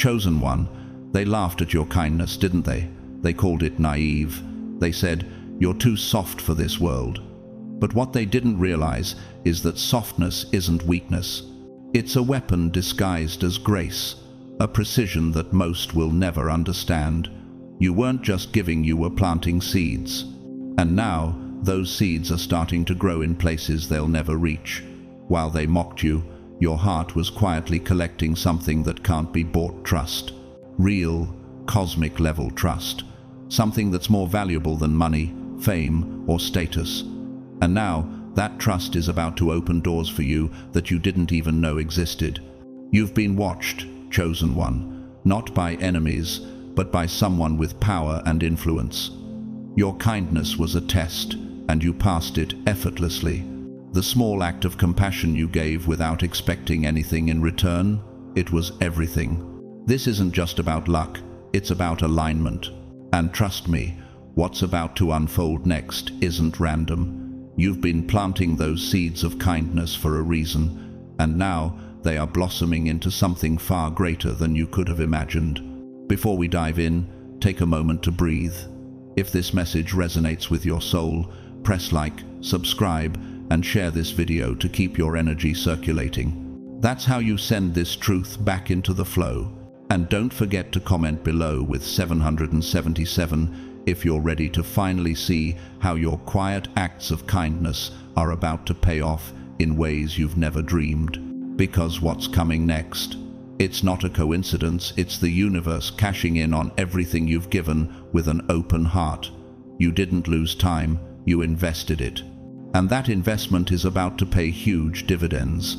Chosen one, they laughed at your kindness, didn't they? They called it naive. They said, "You're too soft for this world." But what they didn't realize is that softness isn't weakness. It's a weapon disguised as grace, a precision that most will never understand. You weren't just giving, you were planting seeds. And now, those seeds are starting to grow in places they'll never reach. While they mocked you, your heart was quietly collecting something that can't be bought: trust. Real, cosmic-level trust. Something that's more valuable than money, fame, or status. And now, that trust is about to open doors for you that you didn't even know existed. You've been watched, chosen one, not by enemies, but by someone with power and influence. Your kindness was a test, and you passed it effortlessly. The small act of compassion you gave without expecting anything in return, it was everything. This isn't just about luck, it's about alignment. And trust me, what's about to unfold next isn't random. You've been planting those seeds of kindness for a reason, and now they are blossoming into something far greater than you could have imagined. Before we dive in, take a moment to breathe. If this message resonates with your soul, press like, subscribe, and share this video to keep your energy circulating. That's how you send this truth back into the flow. And don't forget to comment below with 777 if you're ready to finally see how your quiet acts of kindness are about to pay off in ways you've never dreamed. Because what's coming next? It's not a coincidence, it's the universe cashing in on everything you've given with an open heart. You didn't lose time, you invested it. And that investment is about to pay huge dividends.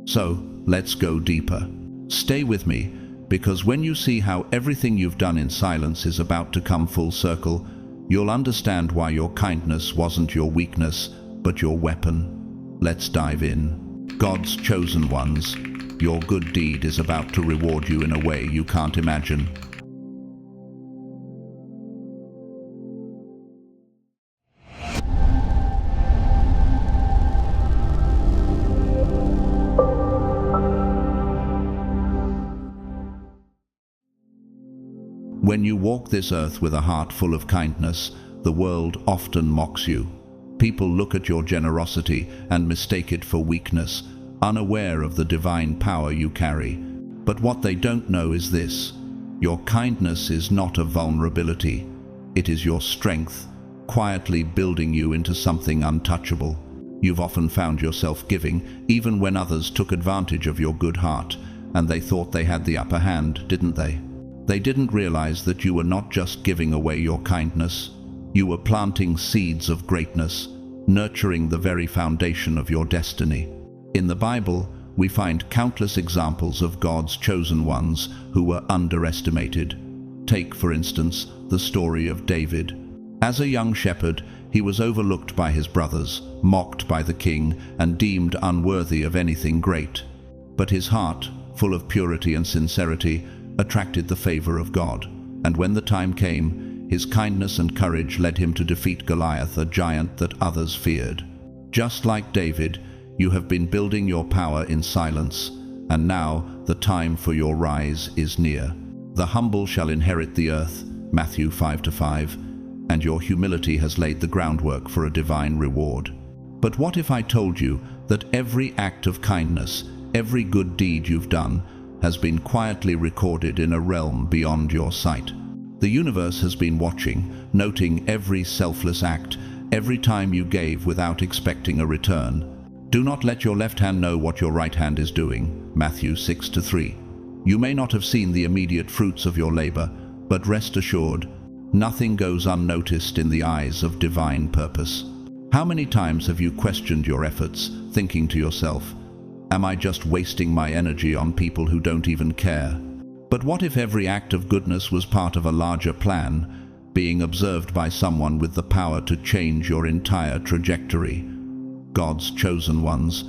So, let's go deeper. Stay with me, because when you see how everything you've done in silence is about to come full circle, you'll understand why your kindness wasn't your weakness, but your weapon. Let's dive in. God's chosen ones, your good deed is about to reward you in a way you can't imagine. When you walk this earth with a heart full of kindness, the world often mocks you. People look at your generosity and mistake it for weakness, unaware of the divine power you carry. But what they don't know is this: your kindness is not a vulnerability. It is your strength, quietly building you into something untouchable. You've often found yourself giving, even when others took advantage of your good heart, and they thought they had the upper hand, didn't they? They didn't realize that you were not just giving away your kindness. You were planting seeds of greatness, nurturing the very foundation of your destiny. In the Bible, we find countless examples of God's chosen ones who were underestimated. Take, for instance, the story of David. As a young shepherd, he was overlooked by his brothers, mocked by the king, and deemed unworthy of anything great. But his heart, full of purity and sincerity, attracted the favor of God, and when the time came, his kindness and courage led him to defeat Goliath, a giant that others feared. Just like David, you have been building your power in silence, and now the time for your rise is near. The humble shall inherit the earth, Matthew 5:5, and your humility has laid the groundwork for a divine reward. But what if I told you that every act of kindness, every good deed you've done, has been quietly recorded in a realm beyond your sight? The universe has been watching, noting every selfless act, every time you gave without expecting a return. Do not let your left hand know what your right hand is doing, Matthew 6:3. You may not have seen the immediate fruits of your labor, but rest assured, nothing goes unnoticed in the eyes of divine purpose. How many times have you questioned your efforts, thinking to yourself, "Am I just wasting my energy on people who don't even care?" But what if every act of goodness was part of a larger plan, being observed by someone with the power to change your entire trajectory? God's chosen ones,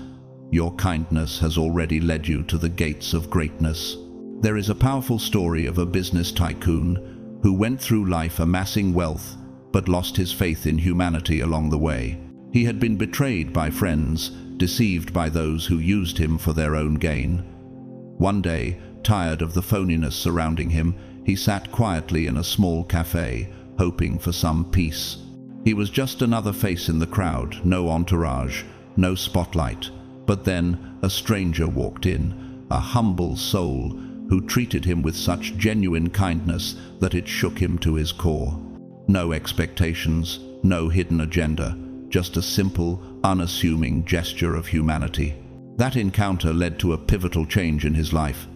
your kindness has already led you to the gates of greatness. There is a powerful story of a business tycoon who went through life amassing wealth, but lost his faith in humanity along the way. He had been betrayed by friends, deceived by those who used him for their own gain. One day, Tired of the phoniness surrounding him, he sat quietly in a small cafe, hoping for some peace. He was just another face in the crowd, no entourage, no spotlight. But then a stranger walked in, a humble soul who treated him with such genuine kindness that it shook him to his core. No expectations, no hidden agenda, just a simple, unassuming gesture of humanity. That encounter led to a pivotal change in his life.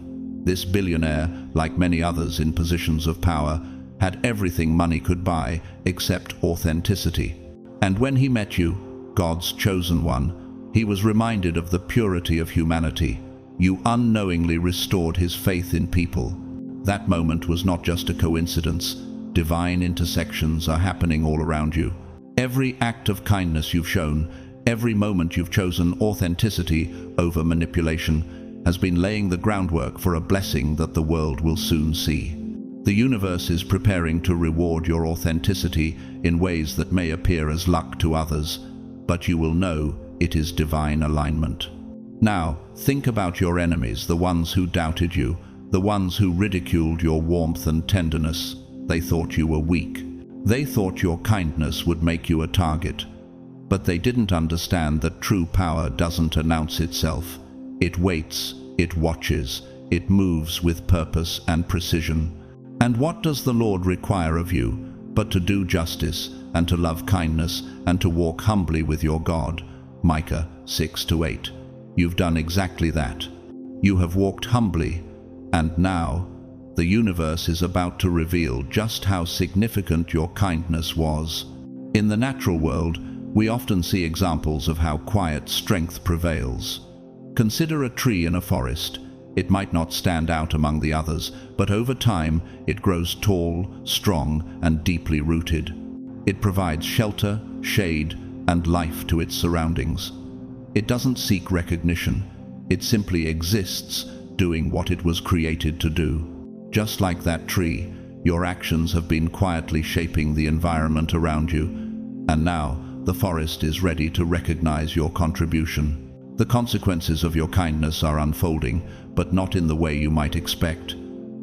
This billionaire, like many others in positions of power, had everything money could buy except authenticity. And when he met you, God's chosen one, he was reminded of the purity of humanity. You unknowingly restored his faith in people. That moment was not just a coincidence. Divine intersections are happening all around you. Every act of kindness you've shown, every moment you've chosen authenticity over manipulation, has been laying the groundwork for a blessing that the world will soon see. The universe is preparing to reward your authenticity in ways that may appear as luck to others, but you will know it is divine alignment. Now, think about your enemies, the ones who doubted you, the ones who ridiculed your warmth and tenderness. They thought you were weak. They thought your kindness would make you a target. But they didn't understand that true power doesn't announce itself. It waits, it watches, it moves with purpose and precision. And what does the Lord require of you but to do justice and to love kindness and to walk humbly with your God? Micah 6-8. You've done exactly that. You have walked humbly, and now the universe is about to reveal just how significant your kindness was. In the natural world, we often see examples of how quiet strength prevails. Consider a tree in a forest. It might not stand out among the others, but over time it grows tall, strong, and deeply rooted. It provides shelter, shade, and life to its surroundings. It doesn't seek recognition. It simply exists, doing what it was created to do. Just like that tree, your actions have been quietly shaping the environment around you, and now the forest is ready to recognize your contribution. The consequences of your kindness are unfolding, but not in the way you might expect.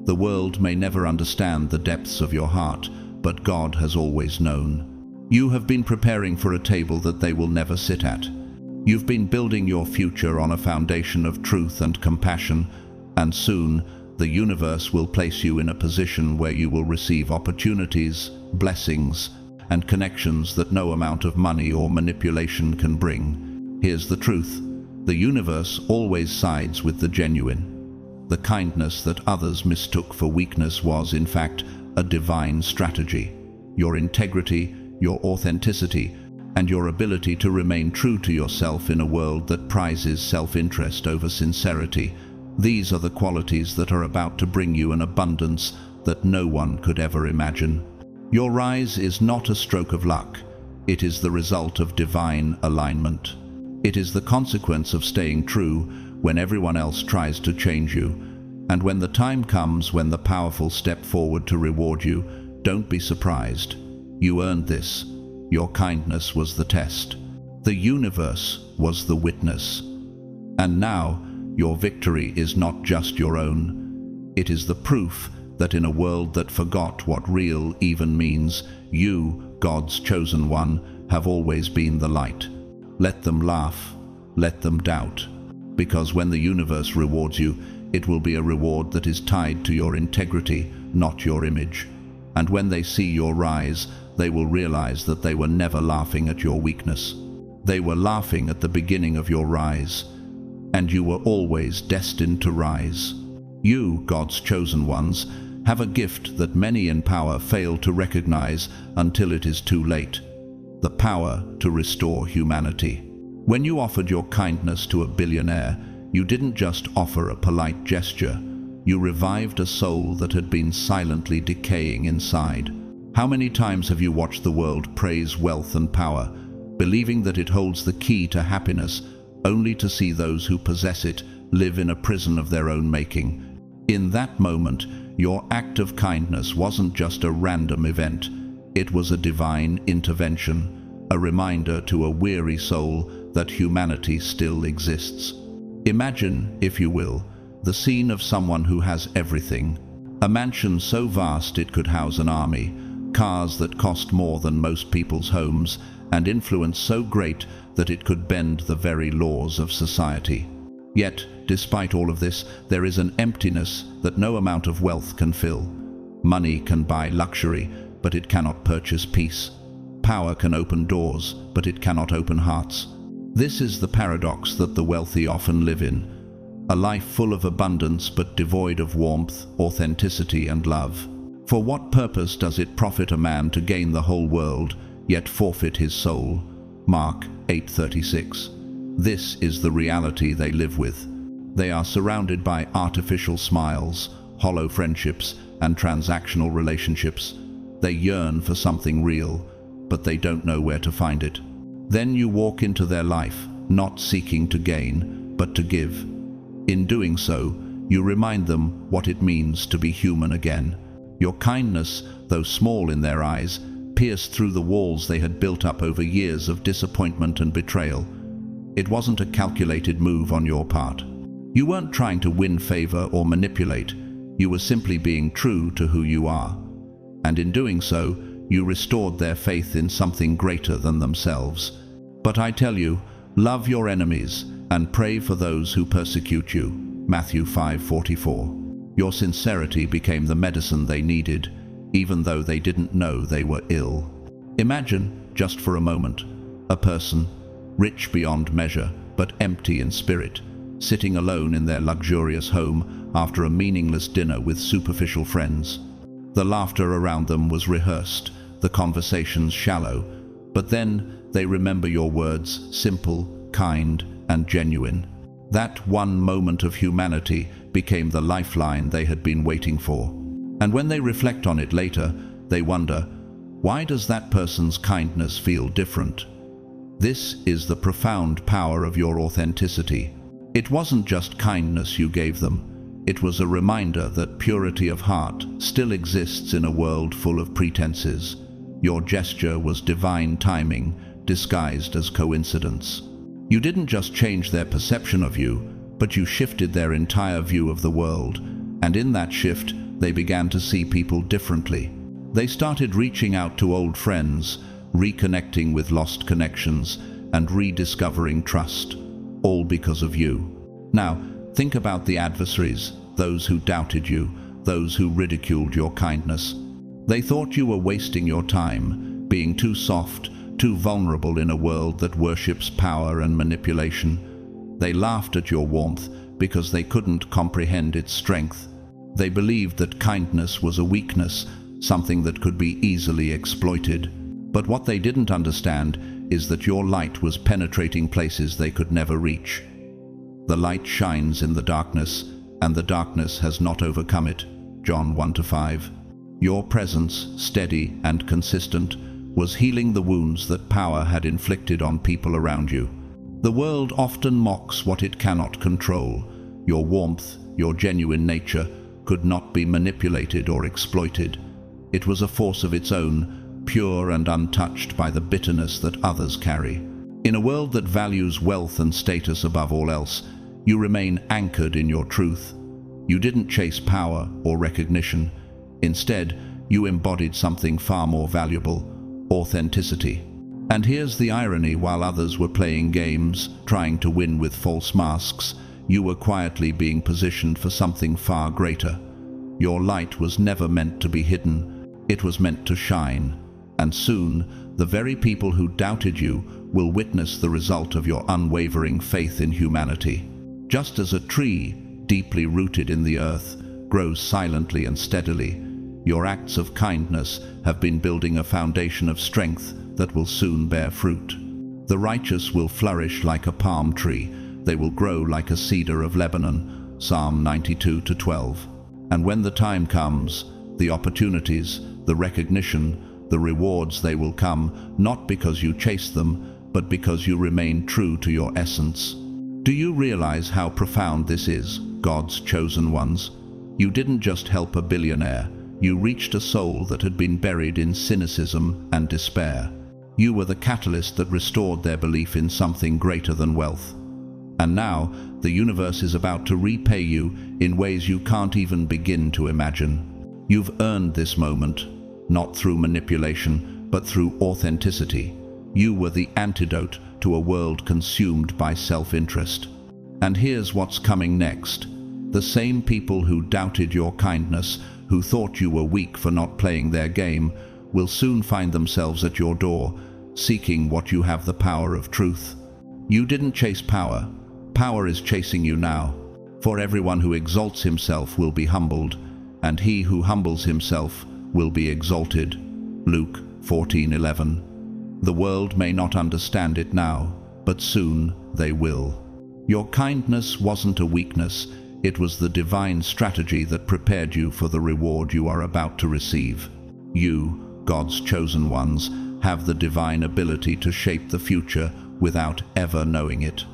The world may never understand the depths of your heart, but God has always known. You have been preparing for a table that they will never sit at. You've been building your future on a foundation of truth and compassion, and soon the universe will place you in a position where you will receive opportunities, blessings, and connections that no amount of money or manipulation can bring. Here's the truth. The universe always sides with the genuine. The kindness that others mistook for weakness was, in fact, a divine strategy. Your integrity, your authenticity, and your ability to remain true to yourself in a world that prizes self-interest over sincerity. These are the qualities that are about to bring you an abundance that no one could ever imagine. Your rise is not a stroke of luck. It is the result of divine alignment. It is the consequence of staying true when everyone else tries to change you. And when the time comes when the powerful step forward to reward you, don't be surprised. You earned this. Your kindness was the test. The universe was the witness. And now, your victory is not just your own. It is the proof that in a world that forgot what real even means, you, God's chosen one, have always been the light. Let them laugh, let them doubt, because when the universe rewards you, it will be a reward that is tied to your integrity, not your image. And when they see your rise, they will realize that they were never laughing at your weakness. They were laughing at the beginning of your rise, and you were always destined to rise. You, God's chosen ones, have a gift that many in power fail to recognize until it is too late: the power to restore humanity. When you offered your kindness to a billionaire, you didn't just offer a polite gesture. You revived a soul that had been silently decaying inside. How many times have you watched the world praise wealth and power, believing that it holds the key to happiness, only to see those who possess it live in a prison of their own making? In that moment, your act of kindness wasn't just a random event. It was a divine intervention, a reminder to a weary soul that humanity still exists. Imagine, if you will, the scene of someone who has everything. A mansion so vast it could house an army, cars that cost more than most people's homes, and influence so great that it could bend the very laws of society. Yet, despite all of this, there is an emptiness that no amount of wealth can fill. Money can buy luxury, but it cannot purchase peace. Power can open doors, but it cannot open hearts. This is the paradox that the wealthy often live in. A life full of abundance but devoid of warmth, authenticity, and love. For what purpose does it profit a man to gain the whole world, yet forfeit his soul? Mark 8:36. This is the reality they live with. They are surrounded by artificial smiles, hollow friendships, and transactional relationships. They yearn for something real, but they don't know where to find it. Then you walk into their life, not seeking to gain, but to give. In doing so, you remind them what it means to be human again. Your kindness, though small in their eyes, pierced through the walls they had built up over years of disappointment and betrayal. It wasn't a calculated move on your part. You weren't trying to win favor or manipulate. You were simply being true to who you are. And in doing so, you restored their faith in something greater than themselves. But I tell you, love your enemies and pray for those who persecute you. Matthew 5:44. Your sincerity became the medicine they needed, even though they didn't know they were ill. Imagine, just for a moment, a person, rich beyond measure, but empty in spirit, sitting alone in their luxurious home after a meaningless dinner with superficial friends. The laughter around them was rehearsed, the conversations shallow, but then they remember your words, simple, kind, and genuine. That one moment of humanity became the lifeline they had been waiting for. And when they reflect on it later, they wonder, why does that person's kindness feel different? This is the profound power of your authenticity. It wasn't just kindness you gave them. It was a reminder that purity of heart still exists in a world full of pretenses. Your gesture was divine timing, disguised as coincidence. You didn't just change their perception of you, but you shifted their entire view of the world. And in that shift, they began to see people differently. They started reaching out to old friends, reconnecting with lost connections, and rediscovering trust, all because of you. Now, think about the adversaries, those who doubted you, those who ridiculed your kindness. They thought you were wasting your time, being too soft, too vulnerable in a world that worships power and manipulation. They laughed at your warmth because they couldn't comprehend its strength. They believed that kindness was a weakness, something that could be easily exploited. But what they didn't understand is that your light was penetrating places they could never reach. The light shines in the darkness, and the darkness has not overcome it. John 1-5. Your presence, steady and consistent, was healing the wounds that power had inflicted on people around you. The world often mocks what it cannot control. Your warmth, your genuine nature, could not be manipulated or exploited. It was a force of its own, pure and untouched by the bitterness that others carry. In a world that values wealth and status above all else, you remain anchored in your truth. You didn't chase power or recognition. Instead, you embodied something far more valuable: authenticity. And here's the irony: while others were playing games, trying to win with false masks, you were quietly being positioned for something far greater. Your light was never meant to be hidden. It was meant to shine. And soon, the very people who doubted you will witness the result of your unwavering faith in humanity. Just as a tree, deeply rooted in the earth, grows silently and steadily, your acts of kindness have been building a foundation of strength that will soon bear fruit. The righteous will flourish like a palm tree. They will grow like a cedar of Lebanon. Psalm 92-12. And when the time comes, the opportunities, the recognition, the rewards, they will come, not because you chase them, but because you remain true to your essence. Do you realize how profound this is, God's chosen ones? You didn't just help a billionaire. You reached a soul that had been buried in cynicism and despair. You were the catalyst that restored their belief in something greater than wealth. And now, the universe is about to repay you in ways you can't even begin to imagine. You've earned this moment, not through manipulation, but through authenticity. You were the antidote to a world consumed by self-interest. And here's what's coming next. The same people who doubted your kindness, who thought you were weak for not playing their game, will soon find themselves at your door, seeking what you have, the power of truth. You didn't chase power. Power is chasing you now. For everyone who exalts himself will be humbled, and he who humbles himself will be exalted. Luke 14:11. The world may not understand it now, but soon they will. Your kindness wasn't a weakness. It was the divine strategy that prepared you for the reward you are about to receive. You, God's chosen ones, have the divine ability to shape the future without ever knowing it.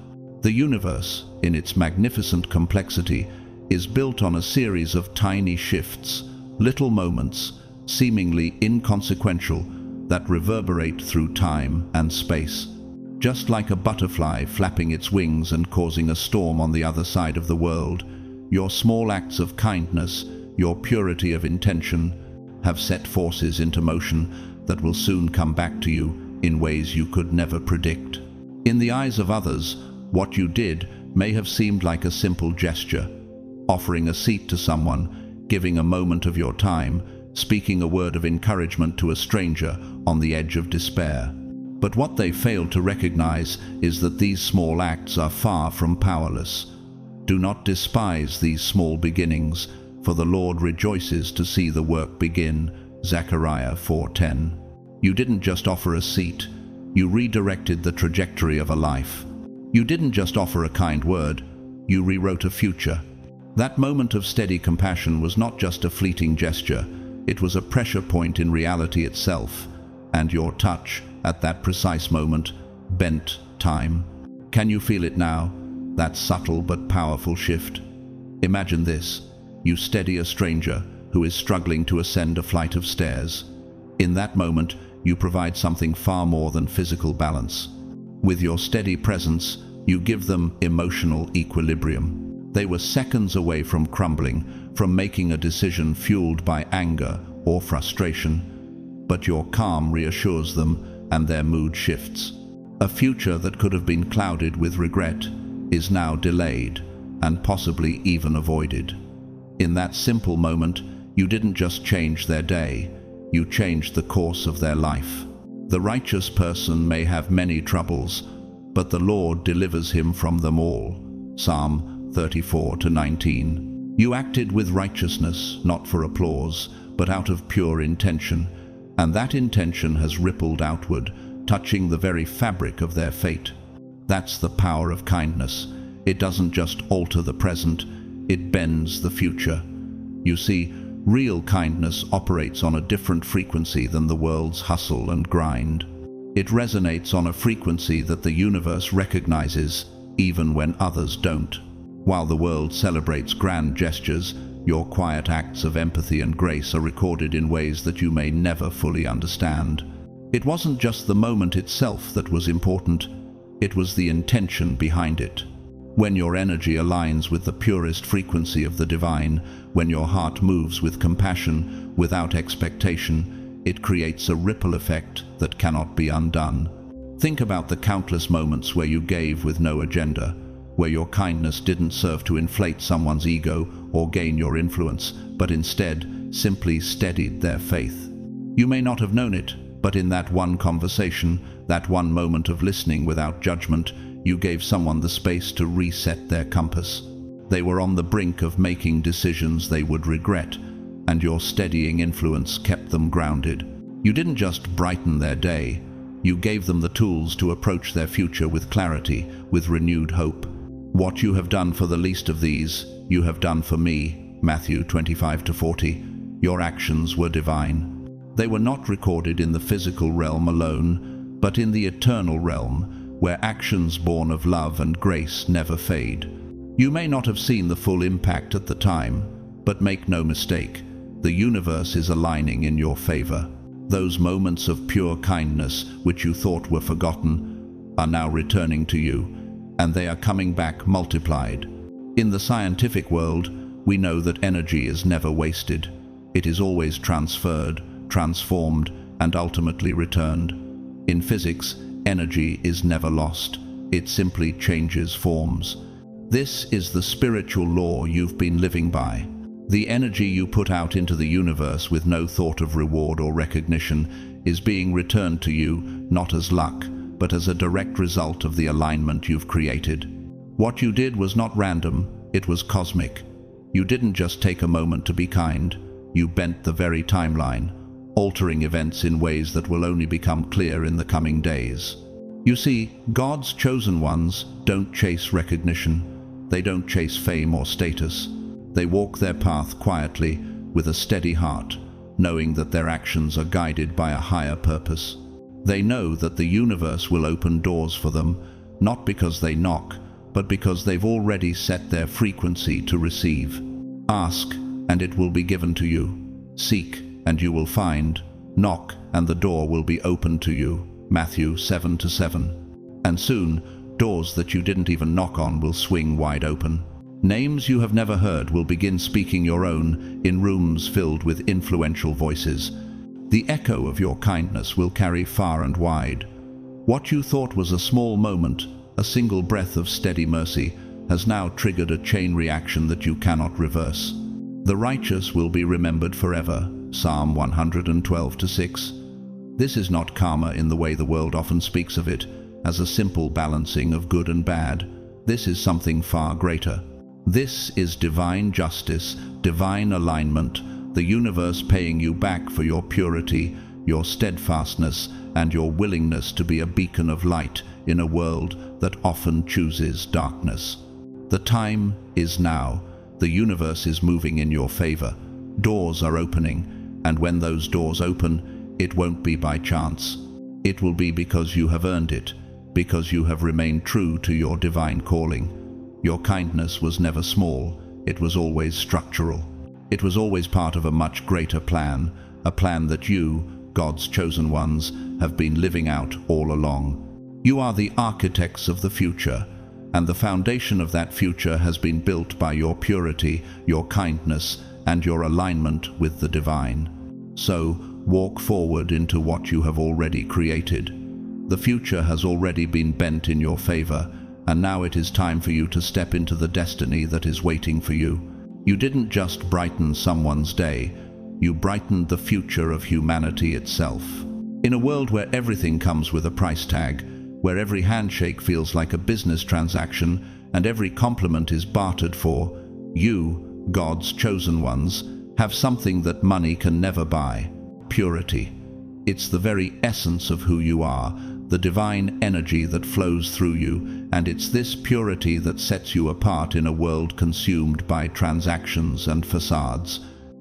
The universe, in its magnificent complexity, is built on a series of tiny shifts, little moments, seemingly inconsequential, that reverberate through time and space. Just like a butterfly flapping its wings and causing a storm on the other side of the world, your small acts of kindness, your purity of intention, have set forces into motion that will soon come back to you in ways you could never predict. In the eyes of others, what you did may have seemed like a simple gesture, offering a seat to someone, giving a moment of your time, speaking a word of encouragement to a stranger on the edge of despair. But what they failed to recognize is that these small acts are far from powerless. Do not despise these small beginnings, for the Lord rejoices to see the work begin. Zechariah 4:10. You didn't just offer a seat, you redirected the trajectory of a life. You didn't just offer a kind word, you rewrote a future. That moment of steady compassion was not just a fleeting gesture, it was a pressure point in reality itself, and your touch, at that precise moment, bent time. Can you feel it now? That subtle but powerful shift. Imagine this. You steady a stranger who is struggling to ascend a flight of stairs. In that moment, you provide something far more than physical balance. With your steady presence, you give them emotional equilibrium. They were seconds away from crumbling, from making a decision fueled by anger or frustration. But your calm reassures them, and their mood shifts. A future that could have been clouded with regret is now delayed and possibly even avoided. In that simple moment, you didn't just change their day, you changed the course of their life. The righteous person may have many troubles, but the Lord delivers him from them all. Psalm 34:19. You acted with righteousness, not for applause, but out of pure intention, and that intention has rippled outward, touching the very fabric of their fate. That's the power of kindness. It doesn't just alter the present, it bends the future. You see, real kindness operates on a different frequency than the world's hustle and grind. It resonates on a frequency that the universe recognizes, even when others don't. While the world celebrates grand gestures, your quiet acts of empathy and grace are recorded in ways that you may never fully understand. It wasn't just the moment itself that was important, it was the intention behind it. When your energy aligns with the purest frequency of the divine, when your heart moves with compassion, without expectation, it creates a ripple effect that cannot be undone. Think about the countless moments where you gave with no agenda, where your kindness didn't serve to inflate someone's ego or gain your influence, but instead simply steadied their faith. You may not have known it, but in that one conversation, that one moment of listening without judgment, you gave someone the space to reset their compass. They were on the brink of making decisions they would regret, and your steadying influence kept them grounded. You didn't just brighten their day, you gave them the tools to approach their future with clarity, with renewed hope. What you have done for the least of these, you have done for me. Matthew 25-40. Your actions were divine. They were not recorded in the physical realm alone, but in the eternal realm, where actions born of love and grace never fade. You may not have seen the full impact at the time, but make no mistake, the universe is aligning in your favor. Those moments of pure kindness which you thought were forgotten are now returning to you, and they are coming back multiplied. In the scientific world, we know that energy is never wasted. It is always transferred, transformed, and ultimately returned. In physics, energy is never lost. It simply changes forms. This is the spiritual law you've been living by. The energy you put out into the universe with no thought of reward or recognition is being returned to you not as luck, but as a direct result of the alignment you've created. What you did was not random, it was cosmic. You didn't just take a moment to be kind, you bent the very timeline, altering events in ways that will only become clear in the coming days. You see, God's chosen ones don't chase recognition. They don't chase fame or status. They walk their path quietly, with a steady heart, knowing that their actions are guided by a higher purpose. They know that the universe will open doors for them, not because they knock, but because they've already set their frequency to receive. Ask, and it will be given to you. Seek, and you will find. Knock, and the door will be opened to you. Matthew 7:7. And soon, doors that you didn't even knock on will swing wide open. Names you have never heard will begin speaking your own in rooms filled with influential voices. The echo of your kindness will carry far and wide. What you thought was a small moment, a single breath of steady mercy, has now triggered a chain reaction that you cannot reverse. The righteous will be remembered forever. Psalm 112:6. This is not karma in the way the world often speaks of it, as a simple balancing of good and bad. This is something far greater. This is divine justice, divine alignment, the universe paying you back for your purity, your steadfastness, and your willingness to be a beacon of light in a world that often chooses darkness. The time is now. The universe is moving in your favor. Doors are opening, and when those doors open, it won't be by chance. It will be because you have earned it, because you have remained true to your divine calling. Your kindness was never small, it was always structural. It was always part of a much greater plan, a plan that you, God's chosen ones, have been living out all along. You are the architects of the future, and the foundation of that future has been built by your purity, your kindness, and your alignment with the divine. So, walk forward into what you have already created. The future has already been bent in your favor, and now it is time for you to step into the destiny that is waiting for you. You didn't just brighten someone's day, you brightened the future of humanity itself. In a world where everything comes with a price tag, where every handshake feels like a business transaction and every compliment is bartered for, you, God's chosen ones, have something that money can never buy: purity. It's the very essence of who you are, the divine energy that flows through you, and it's this purity that sets you apart in a world consumed by transactions and facades.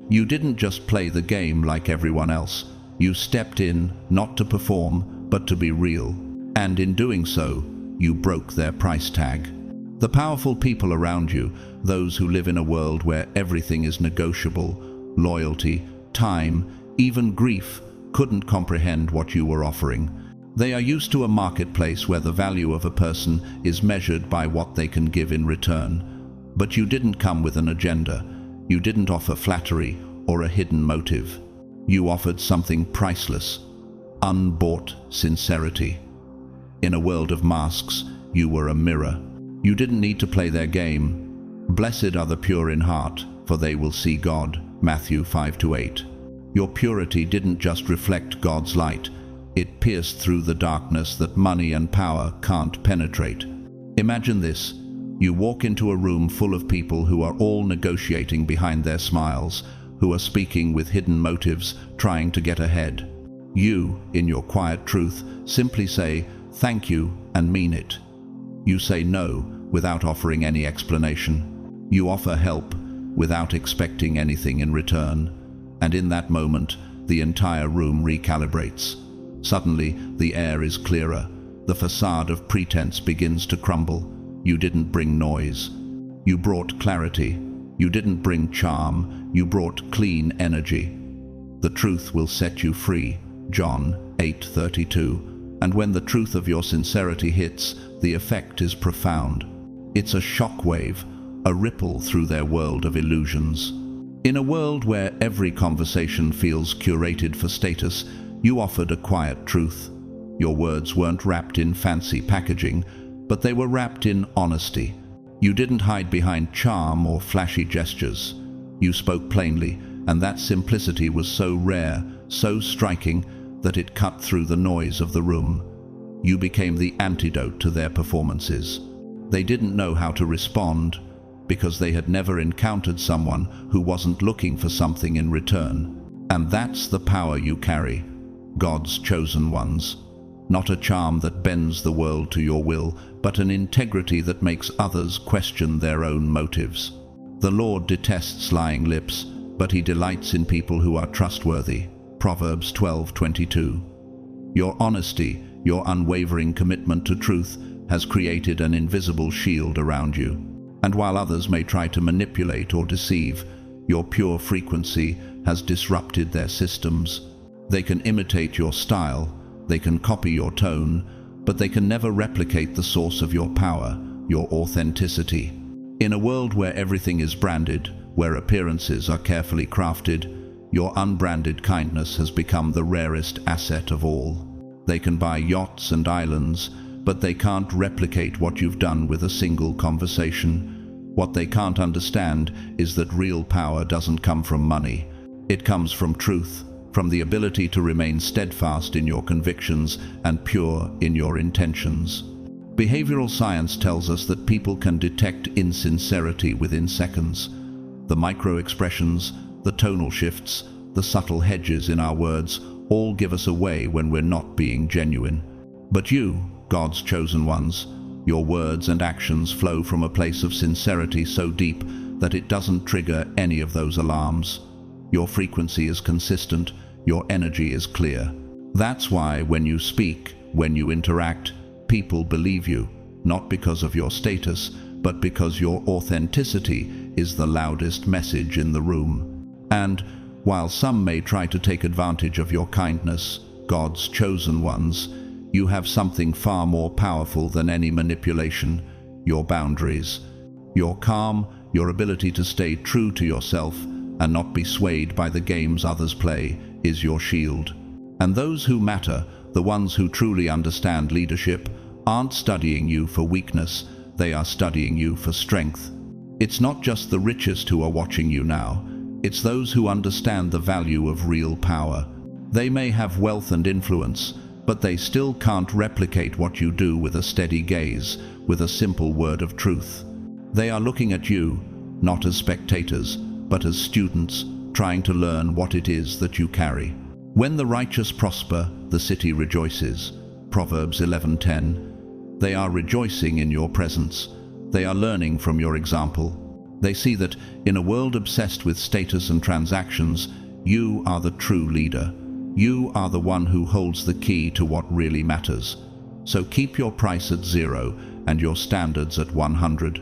You didn't just play the game like everyone else. You stepped in, not to perform, but to be real. And in doing so, you broke their price tag. The powerful people around you, those who live in a world where everything is negotiable, loyalty, time, even grief, couldn't comprehend what you were offering. They are used to a marketplace where the value of a person is measured by what they can give in return. But you didn't come with an agenda. You didn't offer flattery or a hidden motive. You offered something priceless: unbought sincerity. In a world of masks, you were a mirror. You didn't need to play their game. Blessed are the pure in heart, for they will see God. Matthew 5:8. Your purity didn't just reflect God's light. It pierced through the darkness that money and power can't penetrate. Imagine this. You walk into a room full of people who are all negotiating behind their smiles, who are speaking with hidden motives, trying to get ahead. You, in your quiet truth, simply say, "Thank you," and mean it. You say no without offering any explanation. You offer help without expecting anything in return. And in that moment, the entire room recalibrates. Suddenly, the air is clearer. The facade of pretense begins to crumble. You didn't bring noise. You brought clarity. You didn't bring charm. You brought clean energy. The truth will set you free. John 8:32. And when the truth of your sincerity hits, the effect is profound. It's a shockwave, a ripple through their world of illusions. In a world where every conversation feels curated for status, you offered a quiet truth. Your words weren't wrapped in fancy packaging, but they were wrapped in honesty. You didn't hide behind charm or flashy gestures. You spoke plainly, and that simplicity was so rare, so striking, that it cut through the noise of the room. You became the antidote to their performances. They didn't know how to respond, because they had never encountered someone who wasn't looking for something in return. And that's the power you carry, God's chosen ones. Not a charm that bends the world to your will, but an integrity that makes others question their own motives. The Lord detests lying lips, but he delights in people who are trustworthy. Proverbs 12:22. Your honesty, your unwavering commitment to truth, has created an invisible shield around you. And while others may try to manipulate or deceive, your pure frequency has disrupted their systems. They can imitate your style, they can copy your tone, but they can never replicate the source of your power, your authenticity. In a world where everything is branded, where appearances are carefully crafted, your unbranded kindness has become the rarest asset of all. They can buy yachts and islands, but they can't replicate what you've done with a single conversation. What they can't understand is that real power doesn't come from money. It comes from truth, from the ability to remain steadfast in your convictions and pure in your intentions. Behavioral science tells us that people can detect insincerity within seconds. The micro-expressions, the tonal shifts, the subtle hedges in our words all give us away when we're not being genuine. But you, God's chosen ones, your words and actions flow from a place of sincerity so deep that it doesn't trigger any of those alarms. Your frequency is consistent, your energy is clear. That's why when you speak, when you interact, people believe you, not because of your status, but because your authenticity is the loudest message in the room. And while some may try to take advantage of your kindness, God's chosen ones, you have something far more powerful than any manipulation: your boundaries. Your calm, your ability to stay true to yourself and not be swayed by the games others play, is your shield. And those who matter, the ones who truly understand leadership, aren't studying you for weakness, they are studying you for strength. It's not just the richest who are watching you now, it's those who understand the value of real power. They may have wealth and influence, but they still can't replicate what you do with a steady gaze, with a simple word of truth. They are looking at you, not as spectators, but as students, trying to learn what it is that you carry. When the righteous prosper, the city rejoices. Proverbs 11:10. They are rejoicing in your presence. They are learning from your example. They see that, in a world obsessed with status and transactions, you are the true leader. You are the one who holds the key to what really matters. So keep your price at 0 and your standards at 100.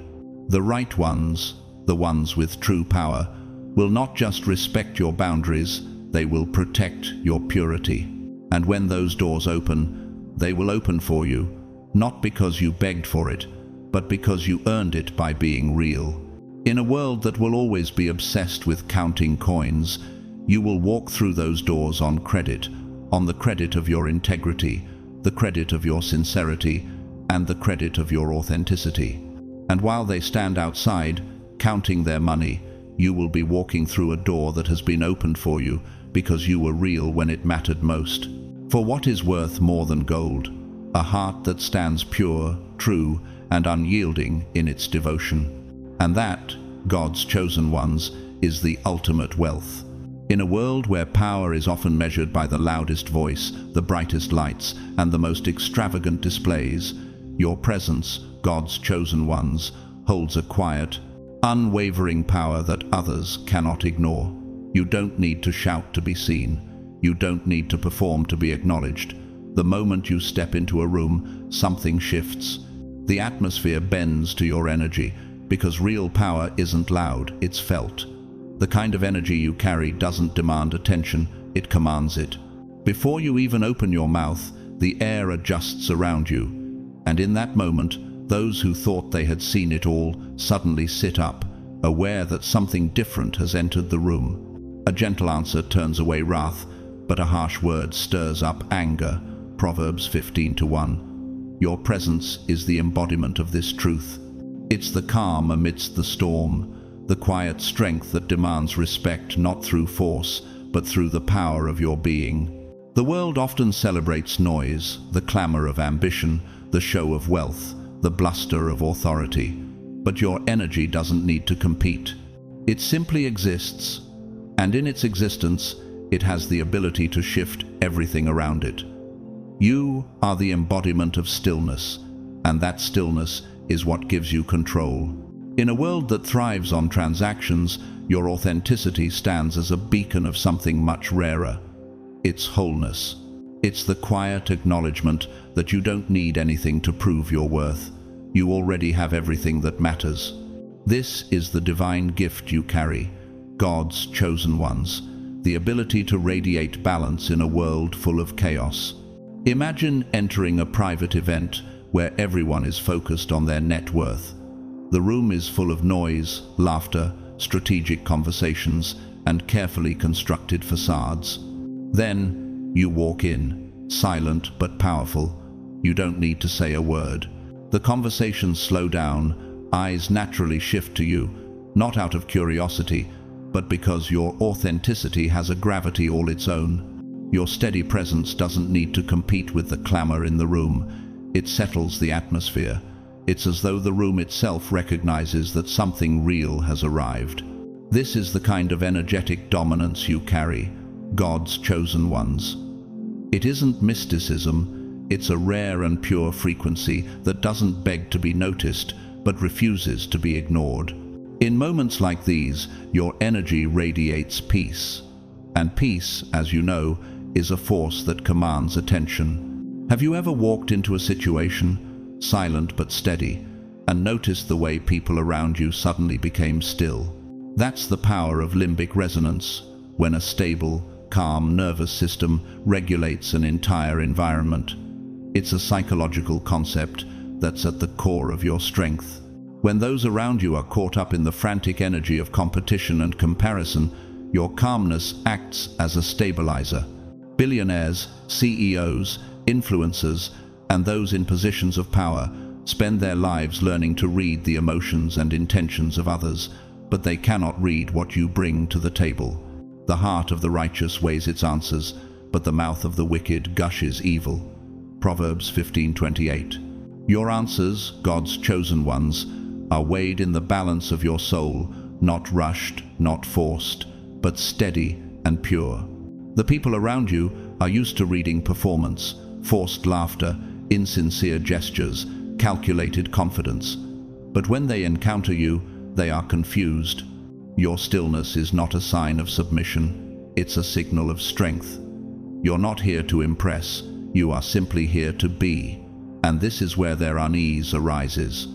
The right ones, the ones with true power, will not just respect your boundaries, they will protect your purity. And when those doors open, they will open for you, not because you begged for it, but because you earned it by being real. In a world that will always be obsessed with counting coins, you will walk through those doors on credit, on the credit of your integrity, the credit of your sincerity, and the credit of your authenticity. And while they stand outside, counting their money, you will be walking through a door that has been opened for you because you were real when it mattered most. For what is worth more than gold? A heart that stands pure, true, and unyielding in its devotion. And that, God's chosen ones, is the ultimate wealth. In a world where power is often measured by the loudest voice, the brightest lights, and the most extravagant displays, your presence, God's chosen ones, holds a quiet, unwavering power that others cannot ignore. You don't need to shout to be seen. You don't need to perform to be acknowledged. The moment you step into a room, something shifts. The atmosphere bends to your energy, because real power isn't loud, it's felt. The kind of energy you carry doesn't demand attention, it commands it. Before you even open your mouth, the air adjusts around you, and in that moment, those who thought they had seen it all suddenly sit up, aware that something different has entered the room. A gentle answer turns away wrath, but a harsh word stirs up anger. Proverbs 15:1. Your presence is the embodiment of this truth. It's the calm amidst the storm, the quiet strength that demands respect not through force, but through the power of your being. The world often celebrates noise, the clamor of ambition, the show of wealth, the bluster of authority. But your energy doesn't need to compete. It simply exists, and in its existence, it has the ability to shift everything around it. You are the embodiment of stillness, and that stillness is what gives you control. In a world that thrives on transactions, your authenticity stands as a beacon of something much rarer. It's wholeness. It's the quiet acknowledgement that you don't need anything to prove your worth. You already have everything that matters. This is the divine gift you carry, God's chosen ones, the ability to radiate balance in a world full of chaos. Imagine entering a private event where everyone is focused on their net worth. The room is full of noise, laughter, strategic conversations, and carefully constructed facades. Then you walk in, silent but powerful. You don't need to say a word. The conversations slow down, eyes naturally shift to you, not out of curiosity, but because your authenticity has a gravity all its own. Your steady presence doesn't need to compete with the clamor in the room. It settles the atmosphere. It's as though the room itself recognizes that something real has arrived. This is the kind of energetic dominance you carry, God's chosen ones. It isn't mysticism, it's a rare and pure frequency that doesn't beg to be noticed, but refuses to be ignored. In moments like these, your energy radiates peace. And peace, as you know, is a force that commands attention. Have you ever walked into a situation, silent but steady, and noticed the way people around you suddenly became still? That's the power of limbic resonance, when a stable, calm nervous system regulates an entire environment. It's a psychological concept that's at the core of your strength. When those around you are caught up in the frantic energy of competition and comparison, your calmness acts as a stabilizer. Billionaires, CEOs, influencers, and those in positions of power spend their lives learning to read the emotions and intentions of others, but they cannot read what you bring to the table. The heart of the righteous weighs its answers, but the mouth of the wicked gushes evil. Proverbs 15:28. Your answers, God's chosen ones, are weighed in the balance of your soul, not rushed, not forced, but steady and pure. The people around you are used to reading performance, forced laughter, insincere gestures, calculated confidence. But when they encounter you, they are confused. Your stillness is not a sign of submission, it's a signal of strength. You're not here to impress, you are simply here to be. And this is where their unease arises.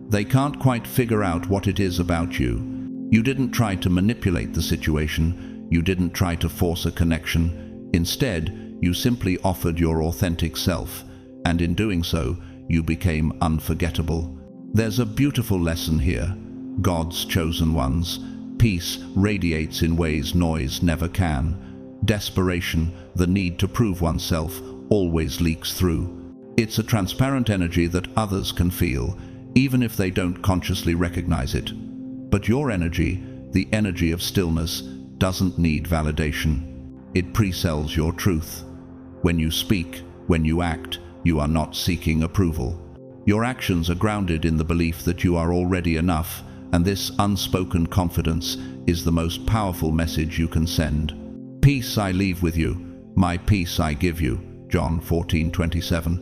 They can't quite figure out what it is about you. You didn't try to manipulate the situation, you didn't try to force a connection. Instead, you simply offered your authentic self, and in doing so, you became unforgettable. There's a beautiful lesson here. God's chosen ones. Peace radiates in ways noise never can. Desperation, the need to prove oneself, always leaks through. It's a transparent energy that others can feel, even if they don't consciously recognize it. But your energy, the energy of stillness, doesn't need validation. It pre-sells your truth. When you speak, when you act, you are not seeking approval. Your actions are grounded in the belief that you are already enough, and this unspoken confidence is the most powerful message you can send. Peace I leave with you, my peace I give you, John 14:27.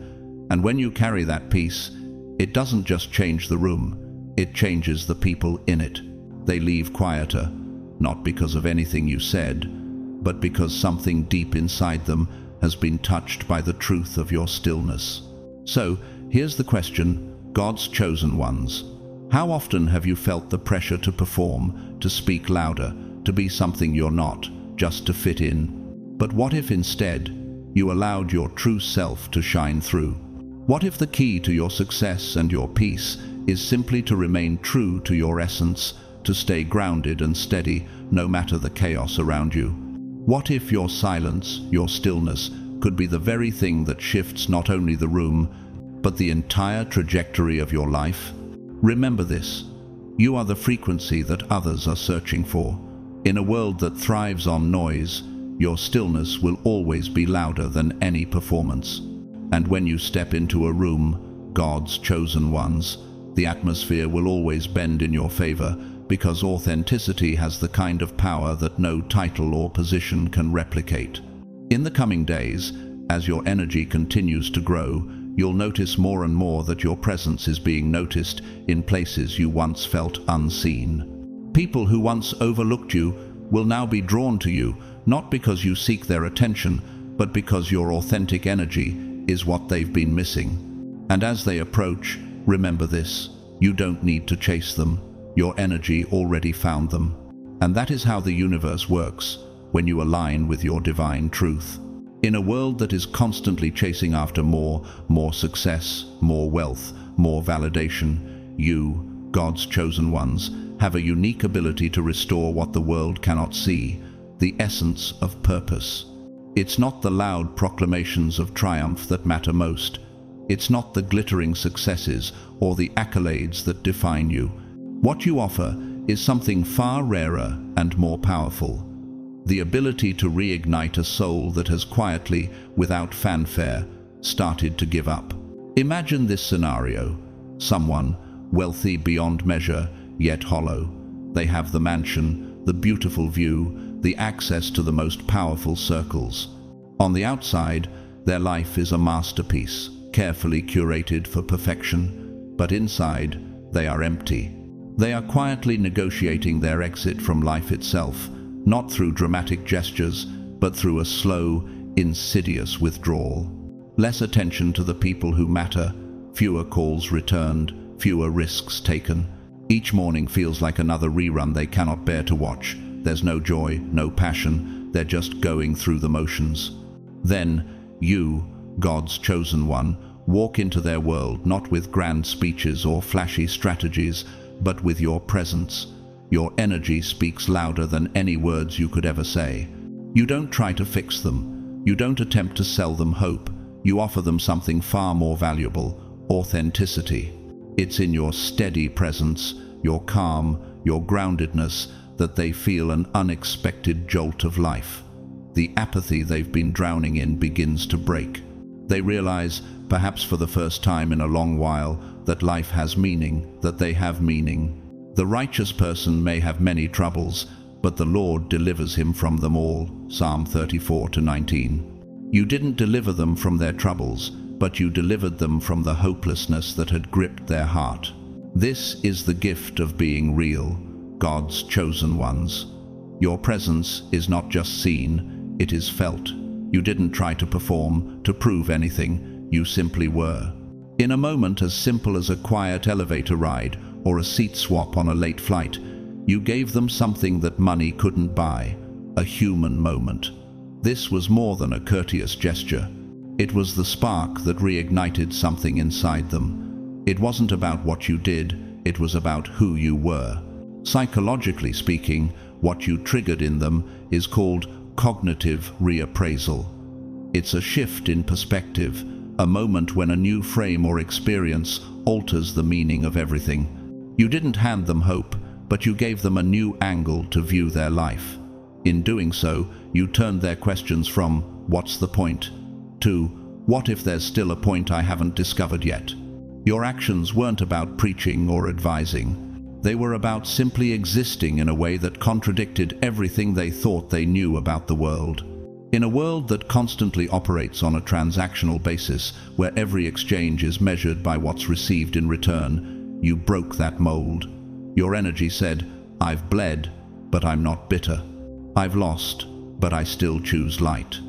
And when you carry that peace, it doesn't just change the room, it changes the people in it. They leave quieter, not because of anything you said, but because something deep inside them has been touched by the truth of your stillness. So, here's the question, God's chosen ones. How often have you felt the pressure to perform, to speak louder, to be something you're not, just to fit in? But what if instead You allowed your true self to shine through. What if the key to your success and your peace is simply to remain true to your essence, to stay grounded and steady no matter the chaos around you? What if your silence, your stillness, could be the very thing that shifts not only the room, but the entire trajectory of your life? Remember this: you are the frequency that others are searching for. In a world that thrives on noise, your stillness will always be louder than any performance. And when you step into a room, God's chosen ones, the atmosphere will always bend in your favor, because authenticity has the kind of power that no title or position can replicate. In the coming days, as your energy continues to grow, you'll notice more and more that your presence is being noticed in places you once felt unseen. People who once overlooked you will now be drawn to you, not because you seek their attention, but because your authentic energy is what they've been missing. And as they approach, remember this: you don't need to chase them. Your energy already found them. And that is how the universe works, when you align with your divine truth. In a world that is constantly chasing after more success, more wealth, more validation, you, God's chosen ones, have a unique ability to restore what the world cannot see, the essence of purpose. It's not the loud proclamations of triumph that matter most. It's not the glittering successes or the accolades that define you. What you offer is something far rarer and more powerful: the ability to reignite a soul that has quietly, without fanfare, started to give up. Imagine this scenario: someone, wealthy beyond measure, yet hollow. They have the mansion, the beautiful view, the access to the most powerful circles. On the outside, their life is a masterpiece, carefully curated for perfection, but inside, they are empty. They are quietly negotiating their exit from life itself, not through dramatic gestures, but through a slow, insidious withdrawal. Less attention to the people who matter, fewer calls returned, fewer risks taken. Each morning feels like another rerun they cannot bear to watch. There's no joy, no passion, they're just going through the motions. Then, you, God's chosen one, walk into their world not with grand speeches or flashy strategies, but with your presence. Your energy speaks louder than any words you could ever say. You don't try to fix them. You don't attempt to sell them hope. You offer them something far more valuable: authenticity. It's in your steady presence, your calm, your groundedness, that they feel an unexpected jolt of life. The apathy they've been drowning in begins to break. They realize, perhaps for the first time in a long while, that life has meaning, that they have meaning. The righteous person may have many troubles, but the Lord delivers him from them all. Psalm 34-19. You didn't deliver them from their troubles, but you delivered them from the hopelessness that had gripped their heart. This is the gift of being real, God's chosen ones. Your presence is not just seen, it is felt. You didn't try to perform, to prove anything, you simply were. In a moment as simple as a quiet elevator ride or a seat swap on a late flight, you gave them something that money couldn't buy: a human moment. This was more than a courteous gesture. It was the spark that reignited something inside them. It wasn't about what you did, it was about who you were. Psychologically speaking, what you triggered in them is called cognitive reappraisal. It's a shift in perspective, a moment when a new frame or experience alters the meaning of everything. You didn't hand them hope, but you gave them a new angle to view their life. In doing so, you turned their questions from "what's the point?" to "what if there's still a point I haven't discovered yet?" Your actions weren't about preaching or advising. They were about simply existing in a way that contradicted everything they thought they knew about the world. In a world that constantly operates on a transactional basis, where every exchange is measured by what's received in return, you broke that mold. Your energy said, "I've bled, but I'm not bitter. I've lost, but I still choose light."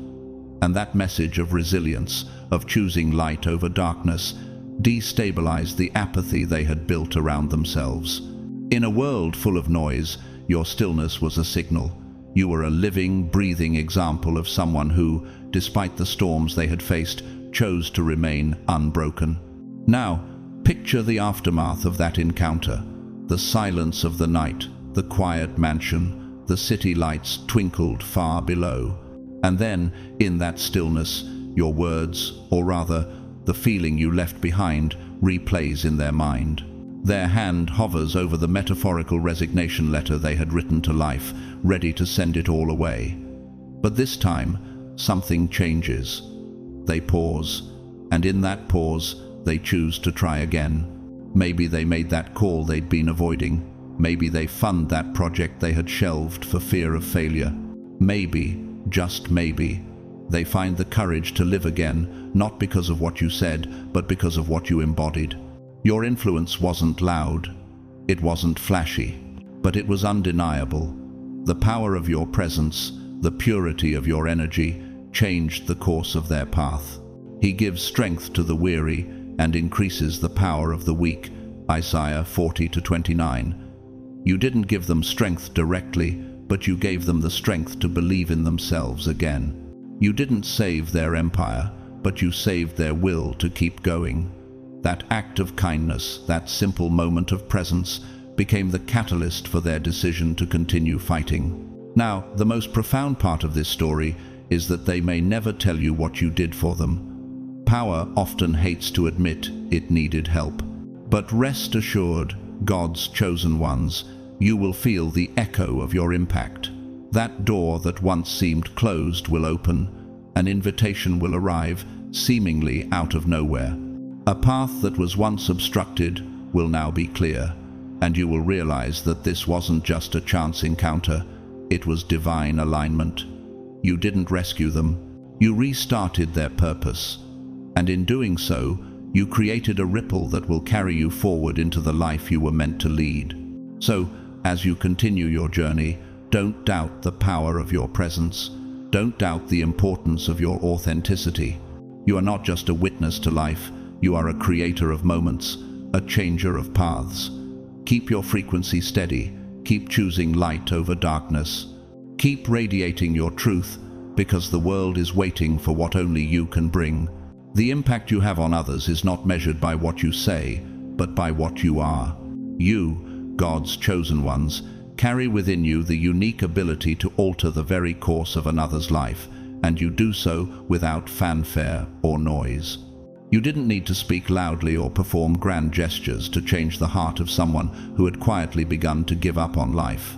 And that message of resilience, of choosing light over darkness, destabilized the apathy they had built around themselves. In a world full of noise, your stillness was a signal. You were a living, breathing example of someone who, despite the storms they had faced, chose to remain unbroken. Now, picture the aftermath of that encounter. The silence of the night, the quiet mansion, the city lights twinkled far below. And then, in that stillness, your words, or rather, the feeling you left behind, replays in their mind. Their hand hovers over the metaphorical resignation letter they had written to life, ready to send it all away. But this time, something changes. They pause, and in that pause, they choose to try again. Maybe they made that call they'd been avoiding. Maybe they fund that project they had shelved for fear of failure. Maybe, just maybe, they find the courage to live again, not because of what you said, but because of what you embodied. Your influence wasn't loud, it wasn't flashy, but it was undeniable. The power of your presence, the purity of your energy, changed the course of their path. He gives strength to the weary and increases the power of the weak. Isaiah 40:29. You didn't give them strength directly, but you gave them the strength to believe in themselves again. You didn't save their empire, but you saved their will to keep going. That act of kindness, that simple moment of presence, became the catalyst for their decision to continue fighting. Now, the most profound part of this story is that they may never tell you what you did for them. Power often hates to admit it needed help. But rest assured, God's chosen ones, you will feel the echo of your impact. That door that once seemed closed will open. An invitation will arrive, seemingly out of nowhere. A path that was once obstructed will now be clear, and you will realize that this wasn't just a chance encounter, it was divine alignment. You didn't rescue them, you restarted their purpose, and in doing so, you created a ripple that will carry you forward into the life you were meant to lead. So, as you continue your journey, don't doubt the power of your presence. Don't doubt the importance of your authenticity. You are not just a witness to life, you are a creator of moments, a changer of paths. Keep your frequency steady, keep choosing light over darkness. Keep radiating your truth, because the world is waiting for what only you can bring. The impact you have on others is not measured by what you say, but by what you are. You, God's chosen ones, carry within you the unique ability to alter the very course of another's life, and you do so without fanfare or noise. You didn't need to speak loudly or perform grand gestures to change the heart of someone who had quietly begun to give up on life.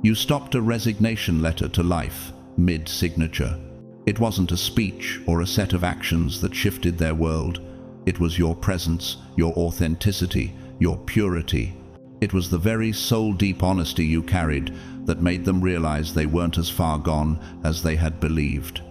You stopped a resignation letter to life, mid-signature. It wasn't a speech or a set of actions that shifted their world. It was your presence, your authenticity, your purity. It was the very soul-deep honesty you carried that made them realize they weren't as far gone as they had believed.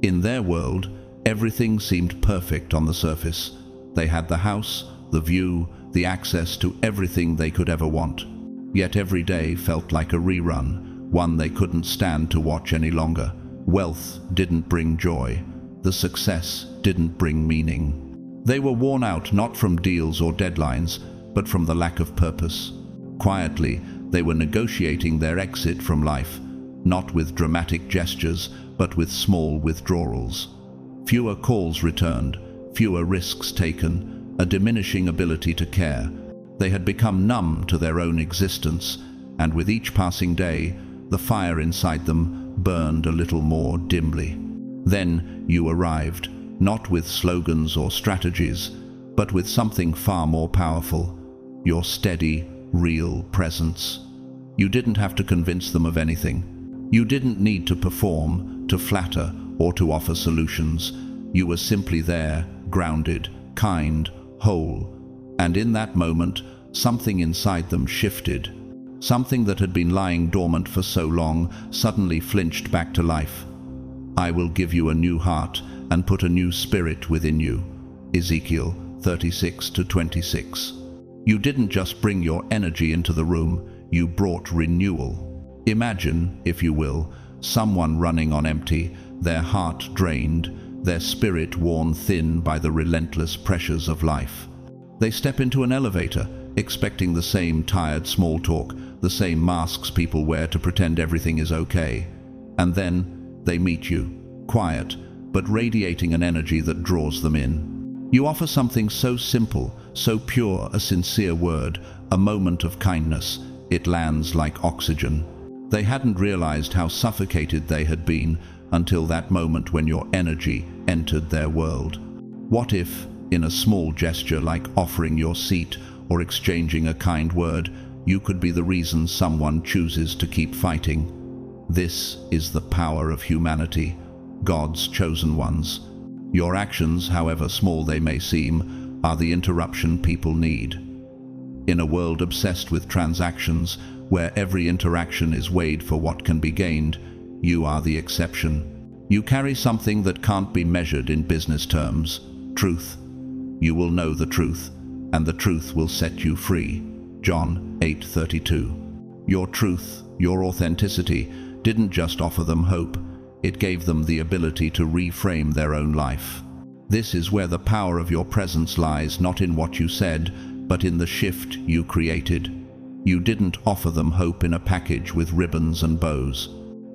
In their world, everything seemed perfect on the surface. They had the house, the view, the access to everything they could ever want. Yet every day felt like a rerun, one they couldn't stand to watch any longer. Wealth didn't bring joy. The success didn't bring meaning. They were worn out not from deals or deadlines, but from the lack of purpose. Quietly, they were negotiating their exit from life, not with dramatic gestures, but with small withdrawals. Fewer calls returned, fewer risks taken, a diminishing ability to care. They had become numb to their own existence, and with each passing day, the fire inside them burned a little more dimly. Then you arrived, not with slogans or strategies, but with something far more powerful, your steady, real presence. You didn't have to convince them of anything. You didn't need to perform, to flatter, or to offer solutions. You were simply there, grounded, kind, whole. And in that moment, something inside them shifted. Something that had been lying dormant for so long suddenly flinched back to life. I will give you a new heart and put a new spirit within you. Ezekiel 36:26. You didn't just bring your energy into the room, you brought renewal. Imagine, if you will, someone running on empty, their heart drained, their spirit worn thin by the relentless pressures of life. They step into an elevator, expecting the same tired small talk, the same masks people wear to pretend everything is okay. And then they meet you, quiet, but radiating an energy that draws them in. You offer something so simple, so pure, a sincere word, a moment of kindness. It lands like oxygen. They hadn't realized how suffocated they had been until that moment when your energy entered their world. What if, in a small gesture like offering your seat or exchanging a kind word, you could be the reason someone chooses to keep fighting? This is the power of humanity, God's chosen ones. Your actions, however small they may seem, are the interruption people need. In a world obsessed with transactions, where every interaction is weighed for what can be gained, you are the exception. You carry something that can't be measured in business terms: truth. You will know the truth, and the truth will set you free. John 8:32. Your truth, your authenticity, didn't just offer them hope, it gave them the ability to reframe their own life. This is where the power of your presence lies, not in what you said, but in the shift you created. You didn't offer them hope in a package with ribbons and bows.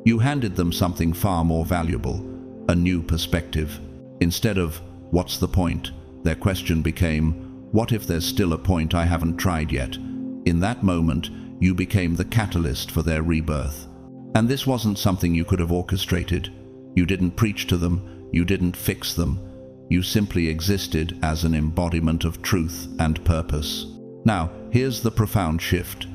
You handed them something far more valuable, a new perspective. Instead of, "What's the point?" their question became, "What if there's still a point I haven't tried yet?" In that moment, you became the catalyst for their rebirth. And this wasn't something you could have orchestrated. You didn't preach to them, you didn't fix them. You simply existed as an embodiment of truth and purpose. Now, here's the profound shift.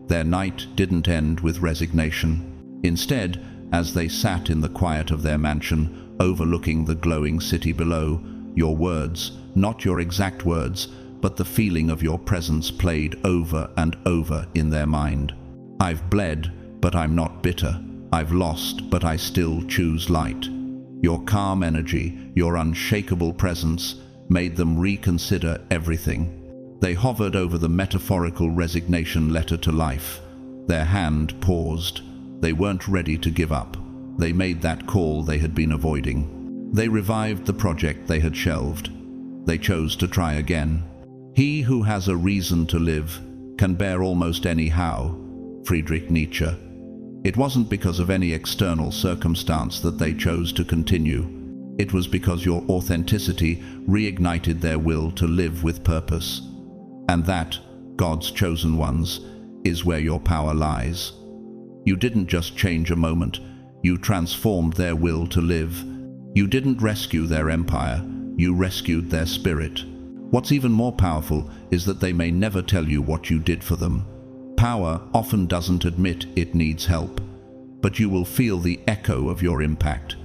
Their night didn't end with resignation. Instead, as they sat in the quiet of their mansion, overlooking the glowing city below, your words, not your exact words, but the feeling of your presence played over and over in their mind. I've bled, but I'm not bitter. I've lost, but I still choose light. Your calm energy, your unshakable presence, made them reconsider everything. They hovered over the metaphorical resignation letter to life. Their hand paused. They weren't ready to give up. They made that call they had been avoiding. They revived the project they had shelved. They chose to try again. He who has a reason to live can bear almost any how. Friedrich Nietzsche. It wasn't because of any external circumstance that they chose to continue. It was because your authenticity reignited their will to live with purpose. And that, God's chosen ones, is where your power lies. You didn't just change a moment, you transformed their will to live. You didn't rescue their empire, you rescued their spirit. What's even more powerful is that they may never tell you what you did for them. Power often doesn't admit it needs help, but you will feel the echo of your impact.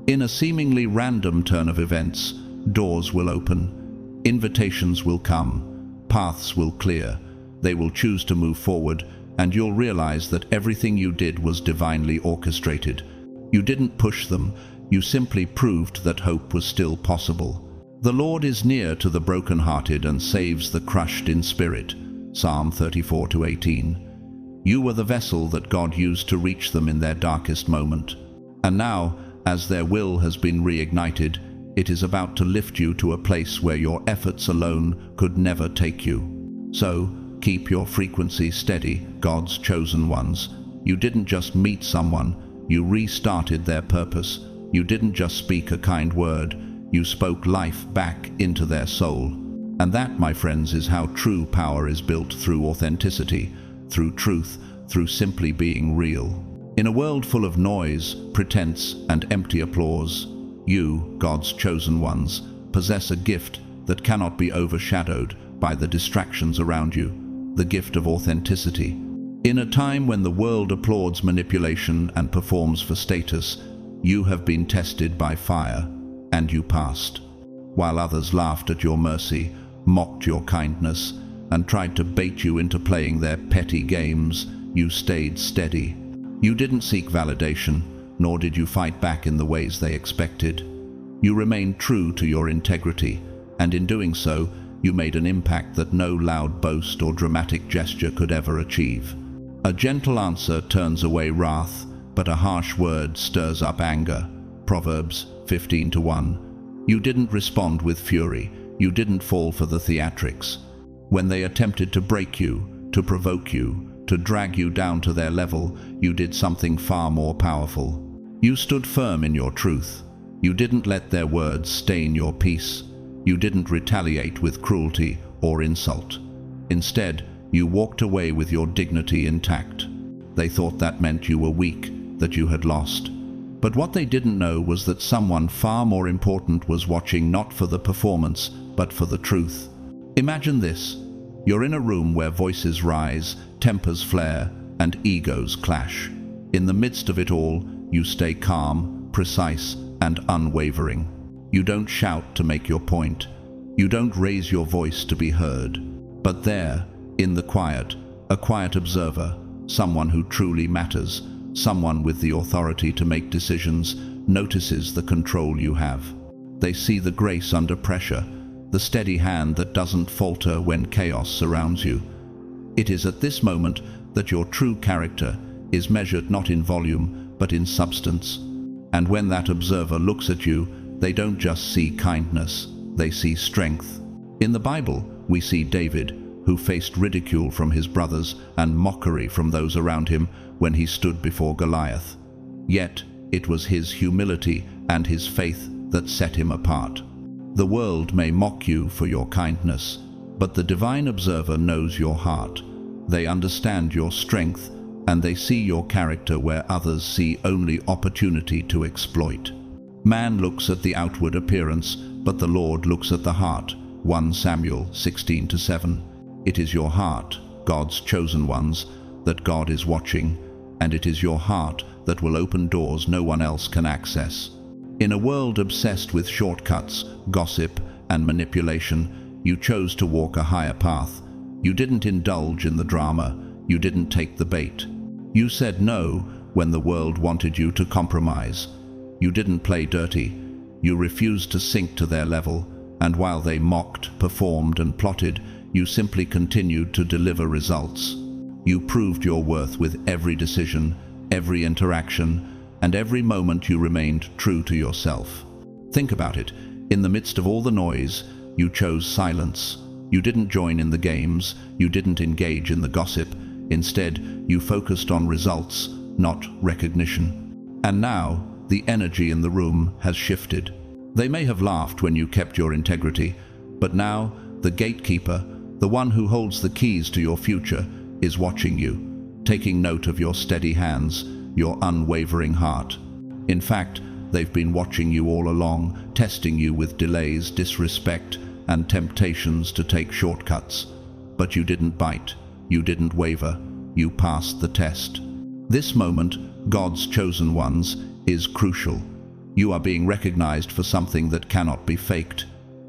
In a seemingly random turn of events, doors will open, invitations will come, paths will clear, they will choose to move forward, and you'll realize that everything you did was divinely orchestrated. You didn't push them, you simply proved that hope was still possible. The Lord is near to the brokenhearted and saves the crushed in spirit. Psalm 34:18. You were the vessel that God used to reach them in their darkest moment. And now, as their will has been reignited, it is about to lift you to a place where your efforts alone could never take you. So, keep your frequency steady, God's chosen ones. You didn't just meet someone, you restarted their purpose. You didn't just speak a kind word, you spoke life back into their soul. And that, my friends, is how true power is built: through authenticity, through truth, through simply being real. In a world full of noise, pretense, and empty applause, you, God's chosen ones, possess a gift that cannot be overshadowed by the distractions around you, the gift of authenticity. In a time when the world applauds manipulation and performs for status, you have been tested by fire, and you passed. While others laughed at your mercy, mocked your kindness, and tried to bait you into playing their petty games, you stayed steady. You didn't seek validation, nor did you fight back in the ways they expected. You remained true to your integrity, and in doing so, you made an impact that no loud boast or dramatic gesture could ever achieve. A gentle answer turns away wrath, but a harsh word stirs up anger. Proverbs 15:1. You didn't respond with fury. You didn't fall for the theatrics. When they attempted to break you, to provoke you, to drag you down to their level, you did something far more powerful. You stood firm in your truth. You didn't let their words stain your peace. You didn't retaliate with cruelty or insult. Instead, you walked away with your dignity intact. They thought that meant you were weak, that you had lost. But what they didn't know was that someone far more important was watching, not for the performance, but for the truth. Imagine this. You're in a room where voices rise, tempers flare, and egos clash. In the midst of it all, you stay calm, precise, and unwavering. You don't shout to make your point. You don't raise your voice to be heard. But there, in the quiet, a quiet observer, someone who truly matters, someone with the authority to make decisions, notices the control you have. They see the grace under pressure, the steady hand that doesn't falter when chaos surrounds you. It is at this moment that your true character is measured not in volume, but in substance. And when that observer looks at you, they don't just see kindness, they see strength. In the Bible, we see David, who faced ridicule from his brothers and mockery from those around him when he stood before Goliath. Yet, it was his humility and his faith that set him apart. The world may mock you for your kindness, but the divine observer knows your heart. They understand your strength, and they see your character where others see only opportunity to exploit. Man looks at the outward appearance, but the Lord looks at the heart. 1 Samuel 16:7. It is your heart, God's chosen ones, that God is watching, and it is your heart that will open doors no one else can access. In a world obsessed with shortcuts, gossip, and manipulation, you chose to walk a higher path. You didn't indulge in the drama. You didn't take the bait. You said no when the world wanted you to compromise. You didn't play dirty. You refused to sink to their level, and while they mocked, performed, and plotted, you simply continued to deliver results. You proved your worth with every decision, every interaction, and every moment you remained true to yourself. Think about it. In the midst of all the noise, you chose silence. You didn't join in the games. You didn't engage in the gossip. Instead, you focused on results, not recognition. And now, the energy in the room has shifted. They may have laughed when you kept your integrity, but now, the gatekeeper, the one who holds the keys to your future, is watching you, taking note of your steady hands, your unwavering heart. In fact, they've been watching you all along, testing you with delays, disrespect, and temptations to take shortcuts. But you didn't bite, you didn't waver, you passed the test. This moment, God's chosen ones, is crucial. You are being recognized for something that cannot be faked: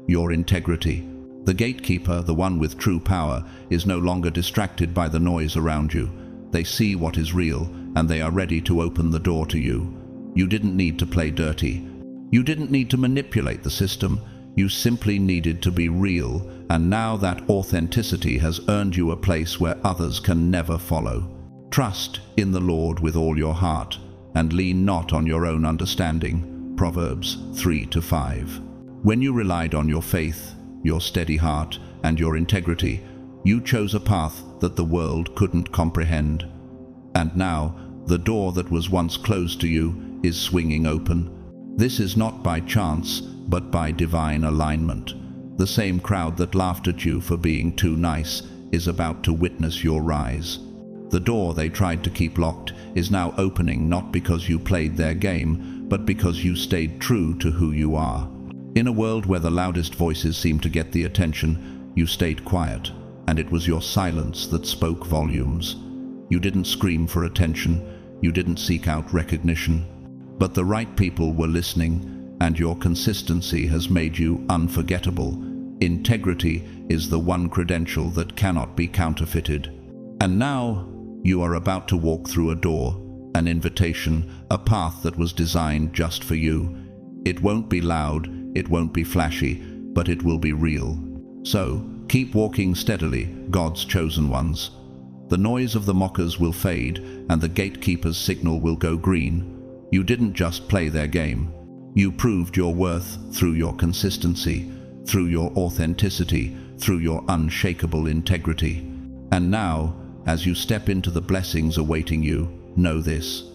your integrity. The gatekeeper, the one with true power, is no longer distracted by the noise around you. They see what is real, and they are ready to open the door to you. You didn't need to play dirty. You didn't need to manipulate the system. You simply needed to be real, and now that authenticity has earned you a place where others can never follow. Trust in the Lord with all your heart, and lean not on your own understanding. Proverbs 3-5. When you relied on your faith, your steady heart, and your integrity, you chose a path that the world couldn't comprehend. And now, the door that was once closed to you is swinging open. This is not by chance, but by divine alignment. The same crowd that laughed at you for being too nice is about to witness your rise. The door they tried to keep locked is now opening, not because you played their game, but because you stayed true to who you are. In a world where the loudest voices seem to get the attention, you stayed quiet, and it was your silence that spoke volumes. You didn't scream for attention, you didn't seek out recognition, but the right people were listening, and your consistency has made you unforgettable. Integrity is the one credential that cannot be counterfeited. And now, you are about to walk through a door, an invitation, a path that was designed just for you. It won't be loud, it won't be flashy, but it will be real. So, keep walking steadily, God's chosen ones. The noise of the mockers will fade, and the gatekeeper's signal will go green. You didn't just play their game. You proved your worth through your consistency, through your authenticity, through your unshakable integrity. And now, as you step into the blessings awaiting you, know this: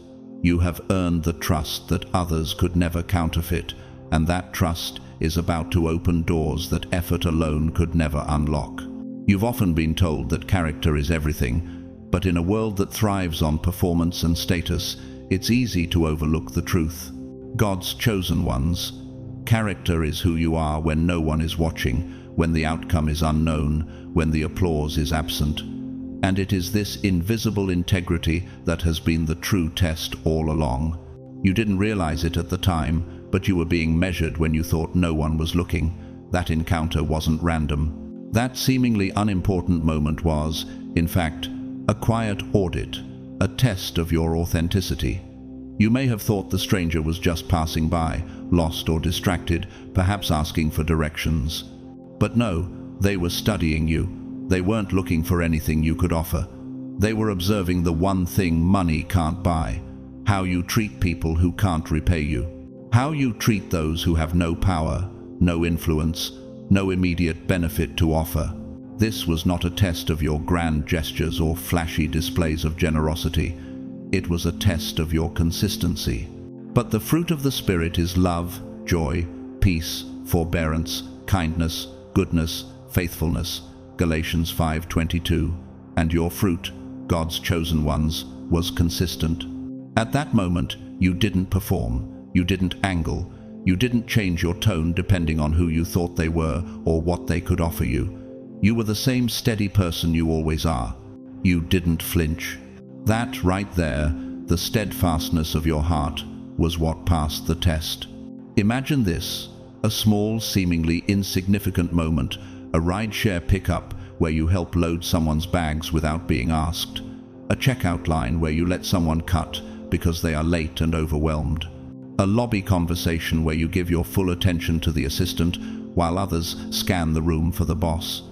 You have earned the trust that others could never counterfeit, and that trust is about to open doors that effort alone could never unlock. You've often been told that character is everything, but in a world that thrives on performance and status, it's easy to overlook the truth. God's chosen ones. Character is who you are when no one is watching, when the outcome is unknown, when the applause is absent. And it is this invisible integrity that has been the true test all along. You didn't realize it at the time, but you were being measured when you thought no one was looking. That encounter wasn't random. That seemingly unimportant moment was, in fact, a quiet audit, a test of your authenticity. You may have thought the stranger was just passing by, lost or distracted, perhaps asking for directions. But no, they were studying you. They weren't looking for anything you could offer. They were observing the one thing money can't buy: how you treat people who can't repay you. How you treat those who have no power, no influence, no immediate benefit to offer. This was not a test of your grand gestures or flashy displays of generosity. It was a test of your consistency. But the fruit of the Spirit is love, joy, peace, forbearance, kindness, goodness, faithfulness. Galatians 5:22. And your fruit, God's chosen ones, was consistent. At that moment, you didn't perform, you didn't angle, you didn't change your tone depending on who you thought they were or what they could offer you. You were the same steady person you always are. You didn't flinch. That right there, the steadfastness of your heart, was what passed the test. Imagine this, a small, seemingly insignificant moment, a rideshare pickup where you help load someone's bags without being asked, a checkout line where you let someone cut because they are late and overwhelmed, a lobby conversation where you give your full attention to the assistant while others scan the room for the boss.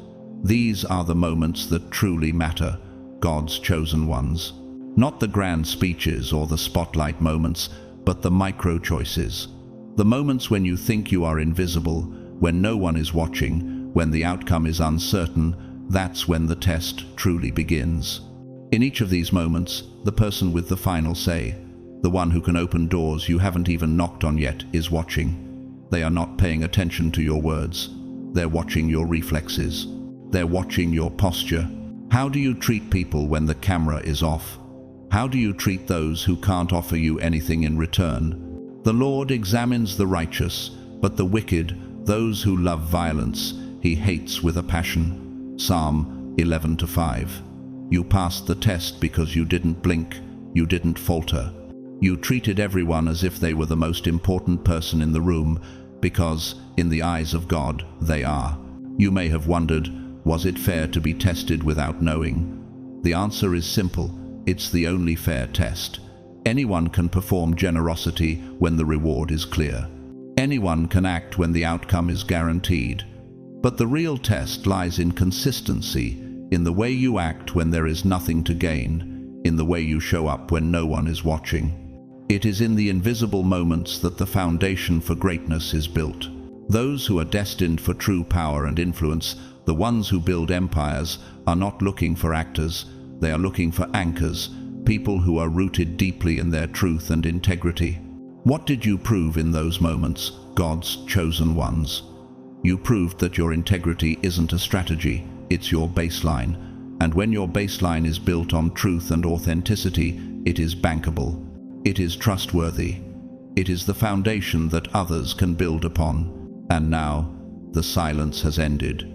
These are the moments that truly matter, God's chosen ones. Not the grand speeches or the spotlight moments, but the micro choices. The moments when you think you are invisible, when no one is watching, when the outcome is uncertain. That's when the test truly begins. In each of these moments, the person with the final say, the one who can open doors you haven't even knocked on yet, is watching. They are not paying attention to your words. They're watching your reflexes. They're watching your posture. How do you treat people when the camera is off? How do you treat those who can't offer you anything in return? The Lord examines the righteous, but the wicked, those who love violence, He hates with a passion. Psalm 11:5. You passed the test because you didn't blink, you didn't falter. You treated everyone as if they were the most important person in the room, because, in the eyes of God, they are. You may have wondered, was it fair to be tested without knowing? The answer is simple. It's the only fair test. Anyone can perform generosity when the reward is clear. Anyone can act when the outcome is guaranteed. But the real test lies in consistency, in the way you act when there is nothing to gain, in the way you show up when no one is watching. It is in the invisible moments that the foundation for greatness is built. Those who are destined for true power and influence, the ones who build empires, are not looking for actors. They are looking for anchors, people who are rooted deeply in their truth and integrity. What did you prove in those moments, God's chosen ones? You proved that your integrity isn't a strategy, it's your baseline. And when your baseline is built on truth and authenticity, it is bankable. It is trustworthy. It is the foundation that others can build upon. And now, the silence has ended.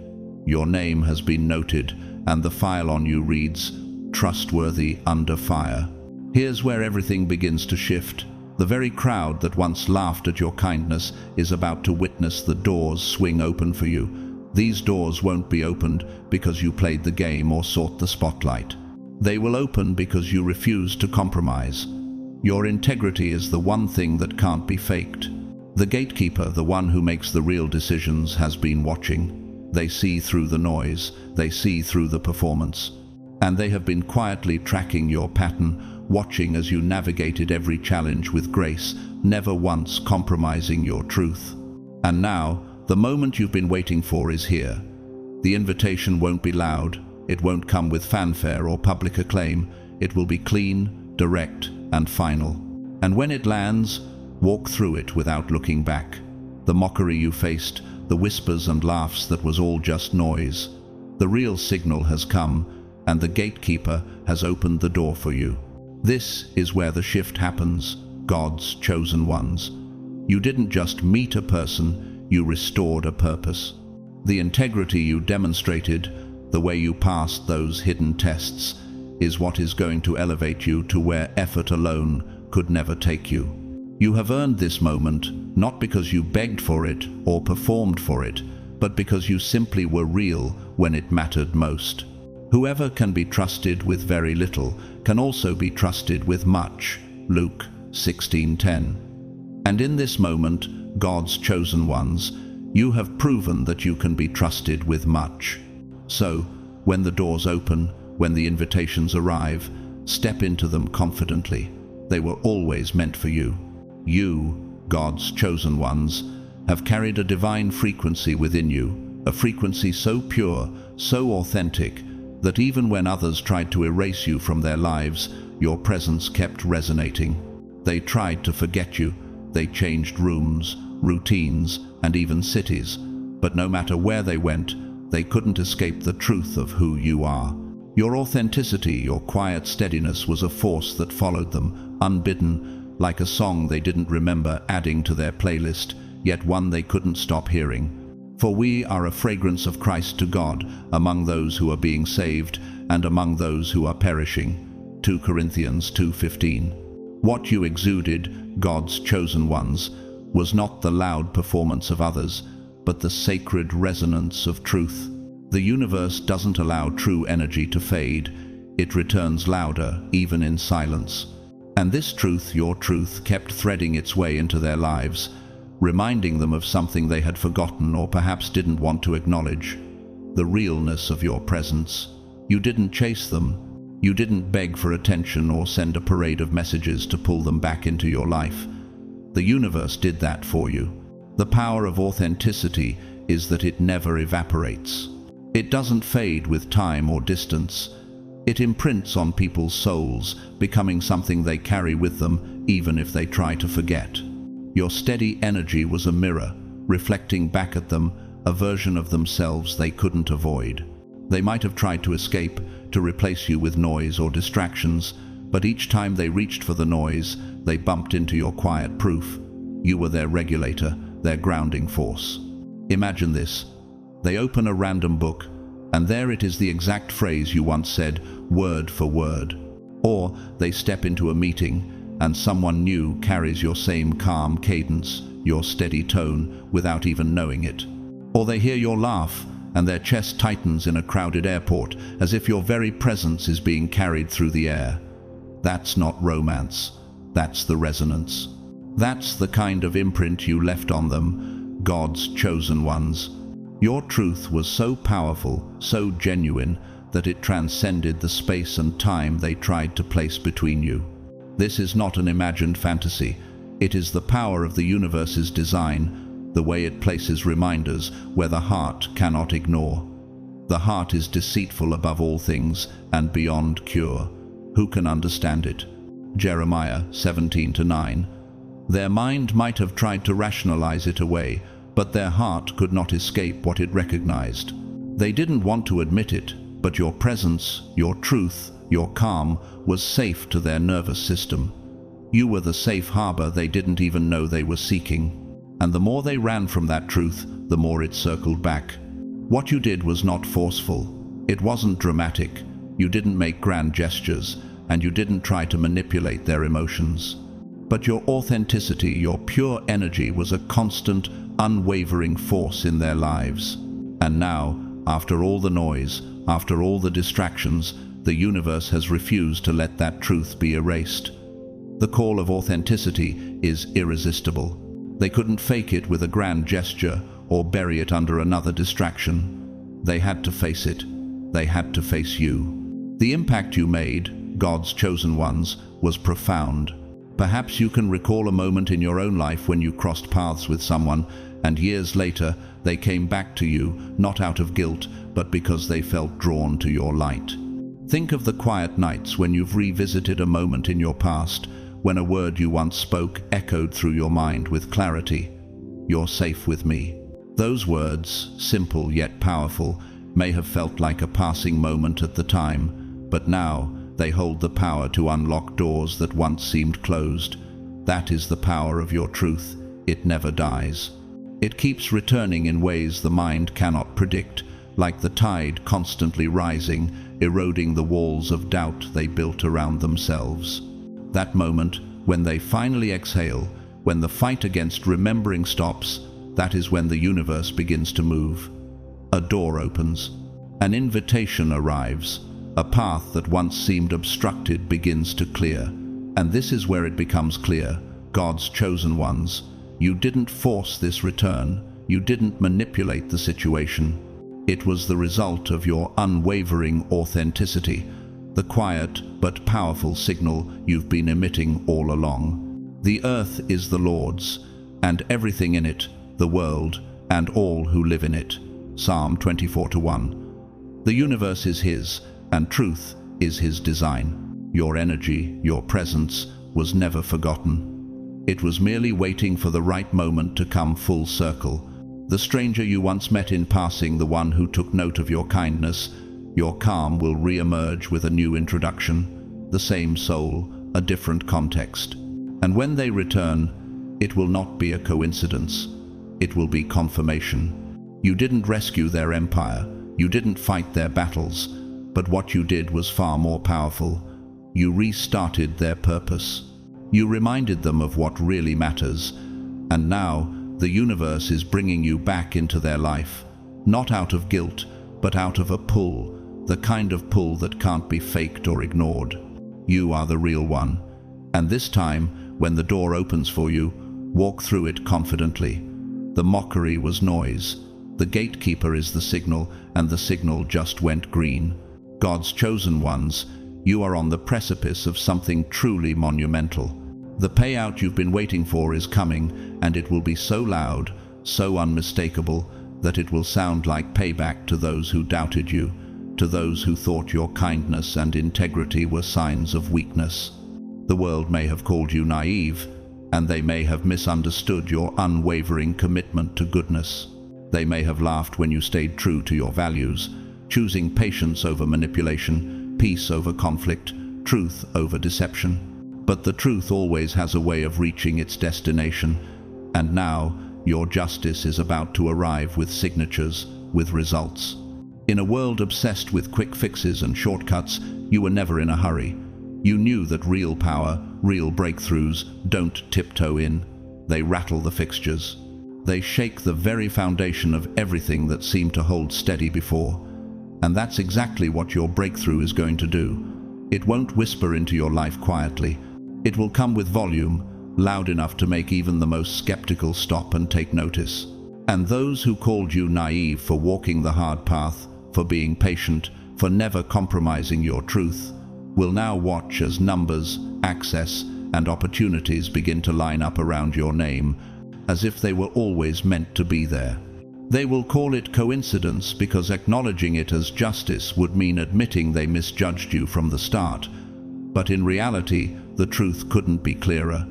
Your name has been noted, and the file on you reads, "Trustworthy under fire." Here's where everything begins to shift. The very crowd that once laughed at your kindness is about to witness the doors swing open for you. These doors won't be opened because you played the game or sought the spotlight. They will open because you refuse to compromise. Your integrity is the one thing that can't be faked. The gatekeeper, the one who makes the real decisions, has been watching. They see through the noise, they see through the performance. And they have been quietly tracking your pattern, watching as you navigated every challenge with grace, never once compromising your truth. And now, the moment you've been waiting for is here. The invitation won't be loud, it won't come with fanfare or public acclaim, it will be clean, direct, and final. And when it lands, walk through it without looking back. The mockery you faced, the whispers and laughs that was all just noise. The real signal has come, and the gatekeeper has opened the door for you. This is where the shift happens, God's chosen ones. You didn't just meet a person, you restored a purpose. The integrity you demonstrated, the way you passed those hidden tests, is what is going to elevate you to where effort alone could never take you. You have earned this moment, not because you begged for it or performed for it, but because you simply were real when it mattered most. Whoever can be trusted with very little can also be trusted with much. Luke 16:10. And in this moment, God's chosen ones, you have proven that you can be trusted with much. So, when the doors open, when the invitations arrive, step into them confidently. They were always meant for you. You, God's chosen ones, have carried a divine frequency within you, a frequency so pure, so authentic, that even when others tried to erase you from their lives, your presence kept resonating. They tried to forget you. They changed rooms, routines, and even cities. But no matter where they went, they couldn't escape the truth of who you are. Your authenticity, your quiet steadiness was a force that followed them, unbidden, like a song they didn't remember adding to their playlist, yet one they couldn't stop hearing. For we are a fragrance of Christ to God, among those who are being saved and among those who are perishing. 2 Corinthians 2:15. What you exuded, God's chosen ones, was not the loud performance of others, but the sacred resonance of truth. The universe doesn't allow true energy to fade. It returns louder, even in silence. And this truth, your truth, kept threading its way into their lives, reminding them of something they had forgotten or perhaps didn't want to acknowledge. The realness of your presence. You didn't chase them. You didn't beg for attention or send a parade of messages to pull them back into your life. The universe did that for you. The power of authenticity is that it never evaporates. It doesn't fade with time or distance. It imprints on people's souls, becoming something they carry with them, even if they try to forget. Your steady energy was a mirror, reflecting back at them a version of themselves they couldn't avoid. They might have tried to escape, to replace you with noise or distractions, but each time they reached for the noise, they bumped into your quiet proof. You were their regulator, their grounding force. Imagine this. They open a random book, and there it is, the exact phrase you once said, word for word. Or they step into a meeting, and someone new carries your same calm cadence, your steady tone, without even knowing it. Or they hear your laugh, and their chest tightens in a crowded airport, as if your very presence is being carried through the air. That's not romance. That's the resonance. That's the kind of imprint you left on them, God's chosen ones. Your truth was so powerful, so genuine, that it transcended the space and time they tried to place between you. This is not an imagined fantasy. It is the power of the universe's design, the way it places reminders where the heart cannot ignore. The heart is deceitful above all things and beyond cure. Who can understand it? Jeremiah 17:9. Their mind might have tried to rationalize it away, but their heart could not escape what it recognized. They didn't want to admit it, but your presence, your truth, your calm was safe to their nervous system. You were the safe harbor they didn't even know they were seeking. And the more they ran from that truth, the more it circled back. What you did was not forceful. It wasn't dramatic. You didn't make grand gestures, and you didn't try to manipulate their emotions. But your authenticity, your pure energy was a constant, unwavering force in their lives. And now, after all the noise, after all the distractions, the universe has refused to let that truth be erased. The call of authenticity is irresistible. They couldn't fake it with a grand gesture or bury it under another distraction. They had to face it. They had to face you. The impact you made, God's chosen ones, was profound. Perhaps you can recall a moment in your own life when you crossed paths with someone, and years later they came back to you, not out of guilt, but because they felt drawn to your light. Think of the quiet nights when you've revisited a moment in your past, when a word you once spoke echoed through your mind with clarity. "You're safe with me." Those words, simple yet powerful, may have felt like a passing moment at the time, but now they hold the power to unlock doors that once seemed closed. That is the power of your truth. It never dies. It keeps returning in ways the mind cannot predict, like the tide constantly rising, eroding the walls of doubt they built around themselves. That moment, when they finally exhale, when the fight against remembering stops, that is when the universe begins to move. A door opens. An invitation arrives. A path that once seemed obstructed begins to clear. And this is where it becomes clear. God's chosen ones. You didn't force this return. You didn't manipulate the situation. It was the result of your unwavering authenticity, the quiet but powerful signal you've been emitting all along. The earth is the Lord's, and everything in it, the world, and all who live in it. Psalm 24:1. The universe is His, and truth is His design. Your energy, your presence, was never forgotten. It was merely waiting for the right moment to come full circle. The stranger you once met in passing, the one who took note of your kindness, your calm will re-emerge with a new introduction, the same soul, a different context. And when they return, it will not be a coincidence. It will be confirmation. You didn't rescue their empire, you didn't fight their battles, but what you did was far more powerful. You restarted their purpose. You reminded them of what really matters. And now, the universe is bringing you back into their life, not out of guilt, but out of a pull, the kind of pull that can't be faked or ignored. You are the real one. And this time, when the door opens for you, walk through it confidently. The mockery was noise. The gatekeeper is the signal, and the signal just went green. God's chosen ones, you are on the precipice of something truly monumental. The payout you've been waiting for is coming, and it will be so loud, so unmistakable, that it will sound like payback to those who doubted you, to those who thought your kindness and integrity were signs of weakness. The world may have called you naive, and they may have misunderstood your unwavering commitment to goodness. They may have laughed when you stayed true to your values, choosing patience over manipulation, peace over conflict, truth over deception. But the truth always has a way of reaching its destination, and now your justice is about to arrive with signatures, with results. In a world obsessed with quick fixes and shortcuts, you were never in a hurry. You knew that real power, real breakthroughs, don't tiptoe in. They rattle the fixtures. They shake the very foundation of everything that seemed to hold steady before. And that's exactly what your breakthrough is going to do. It won't whisper into your life quietly. It will come with volume, loud enough to make even the most skeptical stop and take notice. And those who called you naive for walking the hard path, for being patient, for never compromising your truth, will now watch as numbers, access, and opportunities begin to line up around your name, as if they were always meant to be there. They will call it coincidence because acknowledging it as justice would mean admitting they misjudged you from the start. But in reality, the truth couldn't be clearer.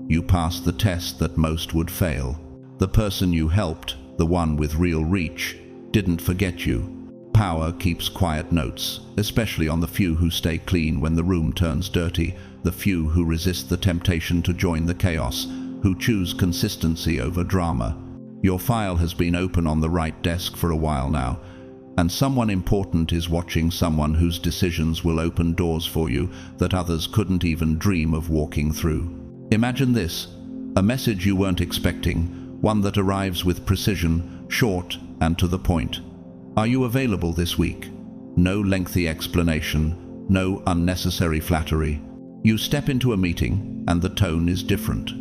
You passed the test that most would fail. The person you helped, the one with real reach, didn't forget you. Power keeps quiet notes, especially on the few who stay clean when the room turns dirty, the few who resist the temptation to join the chaos, who choose consistency over drama. Your file has been open on the right desk for a while now, and someone important is watching, someone whose decisions will open doors for you that others couldn't even dream of walking through. Imagine this, a message you weren't expecting, one that arrives with precision, short and to the point. Are you available this week? No lengthy explanation, no unnecessary flattery. You step into a meeting and the tone is different.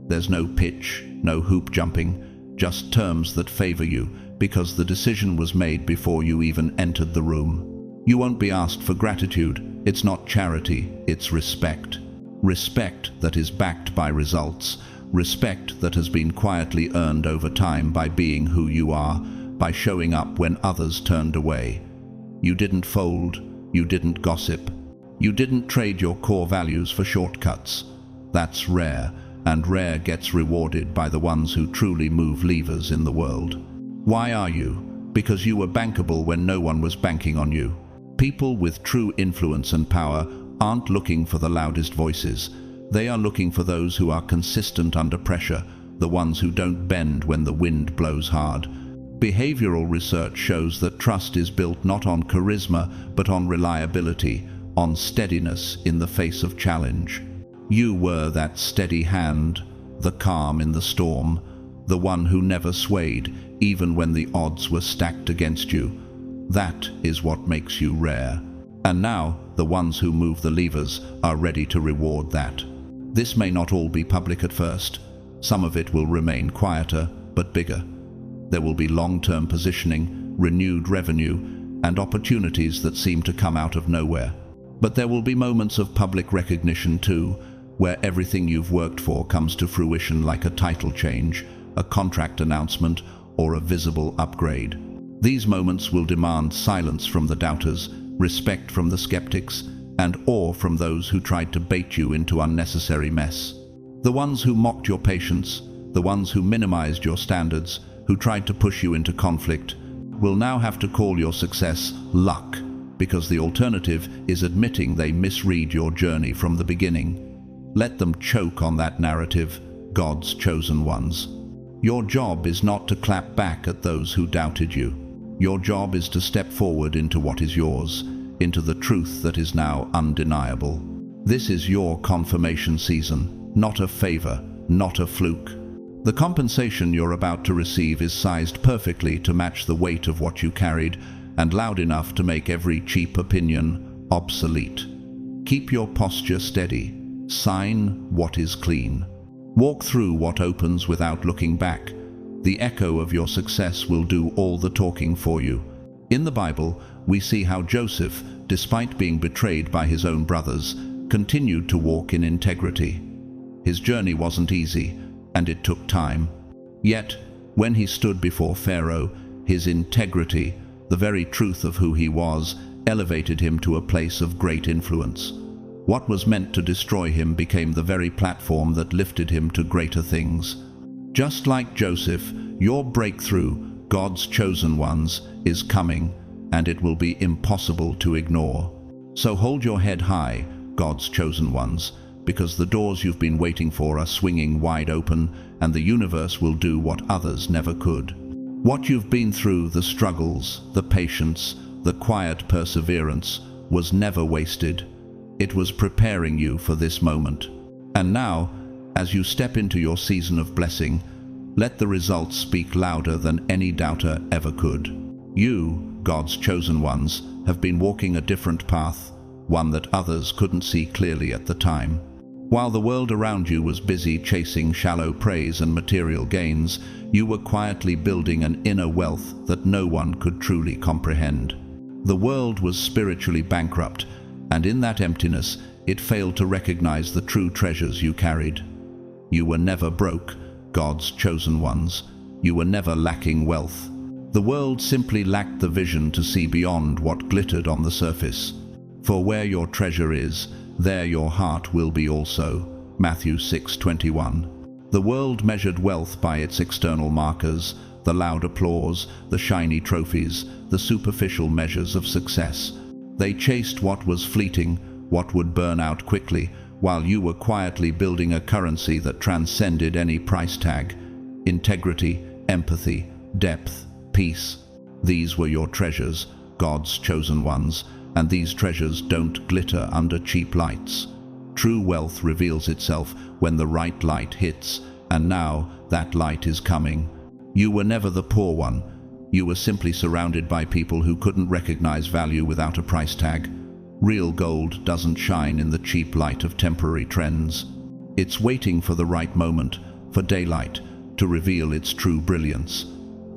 There's no pitch, no hoop jumping, just terms that favor you, because the decision was made before you even entered the room. You won't be asked for gratitude. It's not charity, it's respect. Respect that is backed by results. Respect that has been quietly earned over time by being who you are, by showing up when others turned away. You didn't fold, you didn't gossip, you didn't trade your core values for shortcuts. That's rare, and rare gets rewarded by the ones who truly move levers in the world. Why are you? Because you were bankable when no one was banking on you. People with true influence and power aren't looking for the loudest voices. They are looking for those who are consistent under pressure, the ones who don't bend when the wind blows hard. Behavioral research shows that trust is built not on charisma, but on reliability, on steadiness in the face of challenge. You were that steady hand, the calm in the storm, the one who never swayed, even when the odds were stacked against you. That is what makes you rare. And now, the ones who move the levers are ready to reward that. This may not all be public at first. Some of it will remain quieter, but bigger. There will be long-term positioning, renewed revenue, and opportunities that seem to come out of nowhere. But there will be moments of public recognition too, where everything you've worked for comes to fruition, like a title change, a contract announcement, or a visible upgrade. These moments will demand silence from the doubters, respect from the skeptics, and awe from those who tried to bait you into unnecessary mess. The ones who mocked your patience, the ones who minimized your standards, who tried to push you into conflict, will now have to call your success luck, because the alternative is admitting they misread your journey from the beginning. Let them choke on that narrative, God's chosen ones. Your job is not to clap back at those who doubted you. Your job is to step forward into what is yours, into the truth that is now undeniable. This is your confirmation season, not a favor, not a fluke. The compensation you're about to receive is sized perfectly to match the weight of what you carried, and loud enough to make every cheap opinion obsolete. Keep your posture steady. Sign what is clean. Walk through what opens without looking back. The echo of your success will do all the talking for you. In the Bible, we see how Joseph, despite being betrayed by his own brothers, continued to walk in integrity. His journey wasn't easy, and it took time. Yet, when he stood before Pharaoh, his integrity, the very truth of who he was, elevated him to a place of great influence. What was meant to destroy him became the very platform that lifted him to greater things. Just like Joseph, your breakthrough, God's chosen ones, is coming, and it will be impossible to ignore. So hold your head high, God's chosen ones, because the doors you've been waiting for are swinging wide open, and the universe will do what others never could. What you've been through, the struggles, the patience, the quiet perseverance, was never wasted. It was preparing you for this moment. And now, as you step into your season of blessing, let the results speak louder than any doubter ever could. You, God's chosen ones, have been walking a different path, one that others couldn't see clearly at the time. While the world around you was busy chasing shallow praise and material gains, you were quietly building an inner wealth that no one could truly comprehend. The world was spiritually bankrupt, and in that emptiness, it failed to recognize the true treasures you carried. You were never broke, God's chosen ones. You were never lacking wealth. The world simply lacked the vision to see beyond what glittered on the surface. For where your treasure is, there your heart will be also. Matthew 6:21. The world measured wealth by its external markers, the loud applause, the shiny trophies, the superficial measures of success. They chased what was fleeting, what would burn out quickly, while you were quietly building a currency that transcended any price tag. Integrity, empathy, depth, peace. These were your treasures, God's chosen ones, and these treasures don't glitter under cheap lights. True wealth reveals itself when the right light hits, and now that light is coming. You were never the poor one. You were simply surrounded by people who couldn't recognize value without a price tag. Real gold doesn't shine in the cheap light of temporary trends. It's waiting for the right moment, for daylight, to reveal its true brilliance.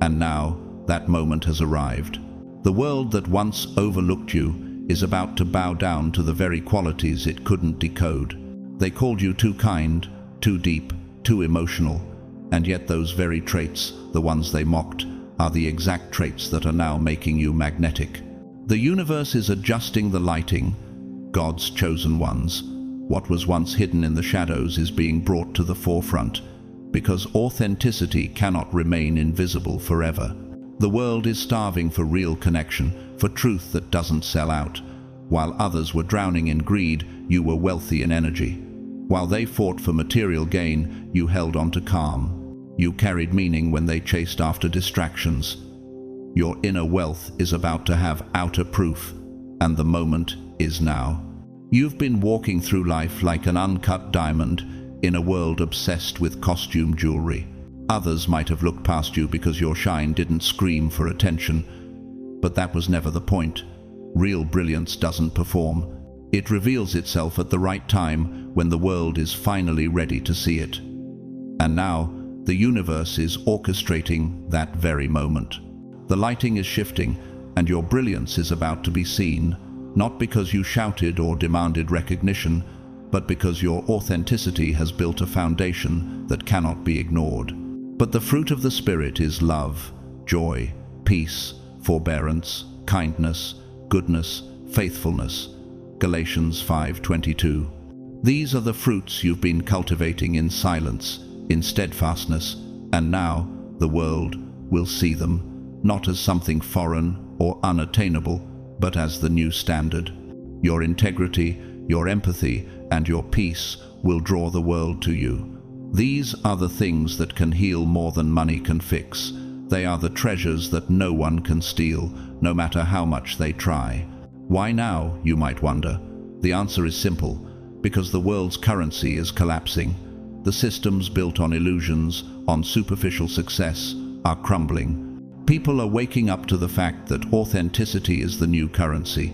And now, that moment has arrived. The world that once overlooked you is about to bow down to the very qualities it couldn't decode. They called you too kind, too deep, too emotional, and yet those very traits, the ones they mocked, are the exact traits that are now making you magnetic. The universe is adjusting the lighting, God's chosen ones. What was once hidden in the shadows is being brought to the forefront, because authenticity cannot remain invisible forever. The world is starving for real connection, for truth that doesn't sell out. While others were drowning in greed, you were wealthy in energy. While they fought for material gain, you held on to calm. You carried meaning when they chased after distractions. Your inner wealth is about to have outer proof, and the moment is now. You've been walking through life like an uncut diamond in a world obsessed with costume jewelry. Others might have looked past you because your shine didn't scream for attention. But that was never the point. Real brilliance doesn't perform. It reveals itself at the right time when the world is finally ready to see it. And now, the universe is orchestrating that very moment. The lighting is shifting, and your brilliance is about to be seen, not because you shouted or demanded recognition, but because your authenticity has built a foundation that cannot be ignored. But the fruit of the Spirit is love, joy, peace, forbearance, kindness, goodness, faithfulness. Galatians 5:22. These are the fruits you've been cultivating in silence, in steadfastness, and now the world will see them, not as something foreign or unattainable, but as the new standard. Your integrity, your empathy, and your peace will draw the world to you. These are the things that can heal more than money can fix. They are the treasures that no one can steal, no matter how much they try. Why now, you might wonder? The answer is simple: because the world's currency is collapsing. The systems built on illusions, on superficial success, are crumbling. People are waking up to the fact that authenticity is the new currency,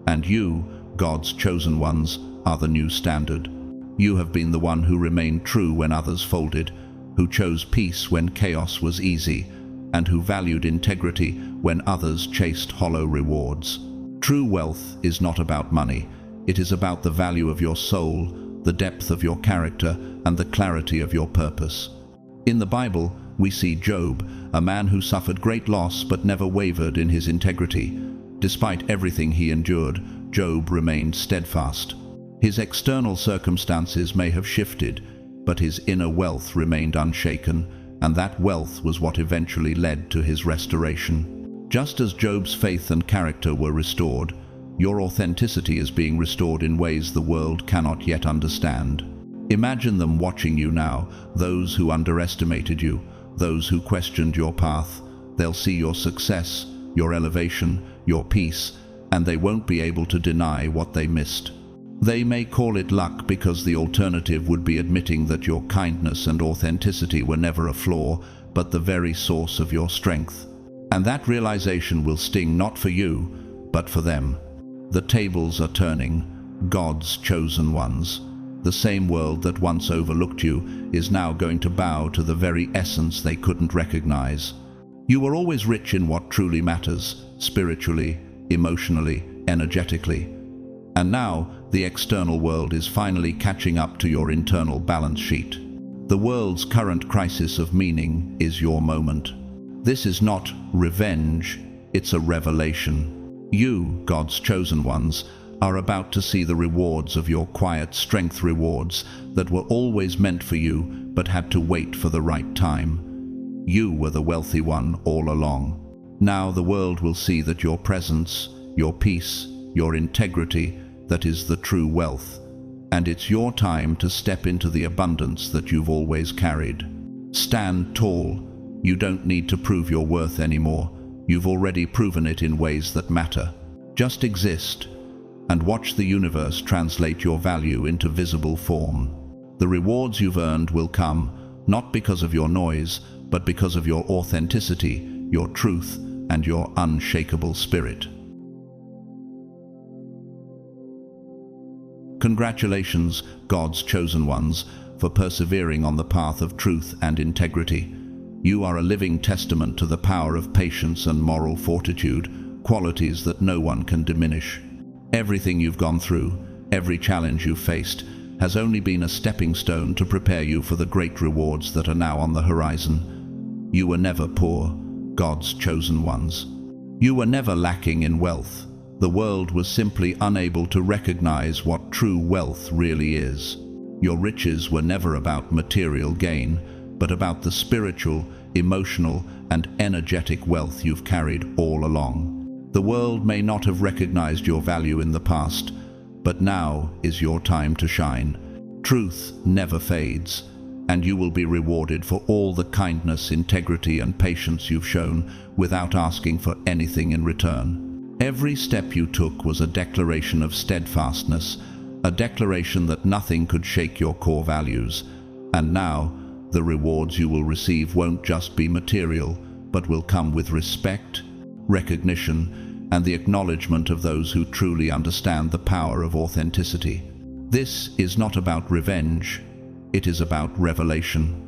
and you, God's chosen ones, are the new standard. You have been the one who remained true when others folded, who chose peace when chaos was easy, and who valued integrity when others chased hollow rewards. True wealth is not about money. It is about the value of your soul, the depth of your character, and the clarity of your purpose. In the Bible, we see Job, a man who suffered great loss but never wavered in his integrity. Despite everything he endured, Job remained steadfast. His external circumstances may have shifted, but his inner wealth remained unshaken, and that wealth was what eventually led to his restoration. Just as Job's faith and character were restored, your authenticity is being restored in ways the world cannot yet understand. Imagine them watching you now, those who underestimated you, those who questioned your path. They'll see your success, your elevation, your peace, and they won't be able to deny what they missed. They may call it luck because the alternative would be admitting that your kindness and authenticity were never a flaw, but the very source of your strength. And that realization will sting not for you, but for them. The tables are turning. God's chosen ones. The same world that once overlooked you is now going to bow to the very essence they couldn't recognize. You were always rich in what truly matters, spiritually, emotionally, energetically. And now, the external world is finally catching up to your internal balance sheet. The world's current crisis of meaning is your moment. This is not revenge, it's a revelation. You, God's chosen ones, are about to see the rewards of your quiet strength, rewards that were always meant for you but had to wait for the right time. You were the wealthy one all along. Now the world will see that your presence, your peace, your integrity, that is the true wealth, and it's your time to step into the abundance that you've always carried. Stand tall. You don't need to prove your worth anymore. You've already proven it in ways that matter. Just exist, and watch the universe translate your value into visible form. The rewards you've earned will come, not because of your noise, but because of your authenticity, your truth, and your unshakable spirit. Congratulations, God's chosen ones, for persevering on the path of truth and integrity. You are a living testament to the power of patience and moral fortitude, qualities that no one can diminish. Everything you've gone through, every challenge you've faced, has only been a stepping stone to prepare you for the great rewards that are now on the horizon. You were never poor, God's chosen ones. You were never lacking in wealth. The world was simply unable to recognize what true wealth really is. Your riches were never about material gain, but about the spiritual, emotional, and energetic wealth you've carried all along. The world may not have recognized your value in the past, but now is your time to shine. Truth never fades, and you will be rewarded for all the kindness, integrity, and patience you've shown without asking for anything in return. Every step you took was a declaration of steadfastness, a declaration that nothing could shake your core values. And now, the rewards you will receive won't just be material, but will come with respect, recognition, and the acknowledgement of those who truly understand the power of authenticity. This is not about revenge, it is about revelation.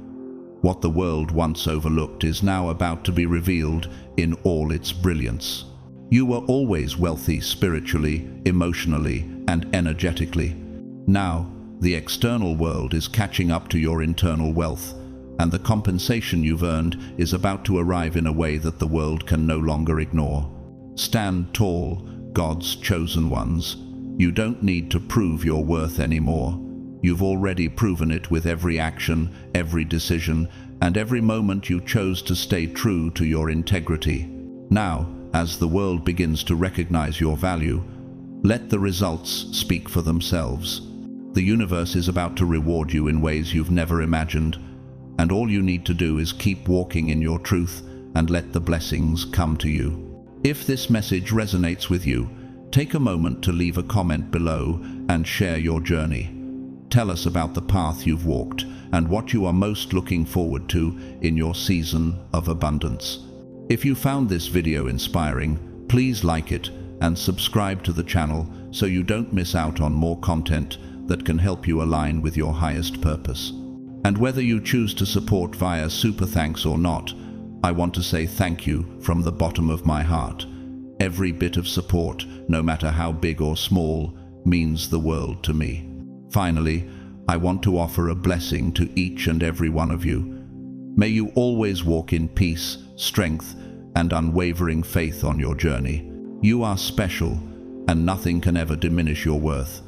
What the world once overlooked is now about to be revealed in all its brilliance. You were always wealthy spiritually, emotionally, and energetically. Now, the external world is catching up to your internal wealth, and the compensation you've earned is about to arrive in a way that the world can no longer ignore. Stand tall, God's chosen ones. You don't need to prove your worth anymore. You've already proven it with every action, every decision, and every moment you chose to stay true to your integrity. Now, as the world begins to recognize your value, let the results speak for themselves. The universe is about to reward you in ways you've never imagined, and all you need to do is keep walking in your truth and let the blessings come to you. If this message resonates with you, take a moment to leave a comment below and share your journey. Tell us about the path you've walked and what you are most looking forward to in your season of abundance. If you found this video inspiring, please like it and subscribe to the channel so you don't miss out on more content that can help you align with your highest purpose. And whether you choose to support via Super Thanks or not, I want to say thank you from the bottom of my heart. Every bit of support, no matter how big or small, means the world to me. Finally, I want to offer a blessing to each and every one of you. May you always walk in peace, strength, and unwavering faith on your journey. You are special, and nothing can ever diminish your worth.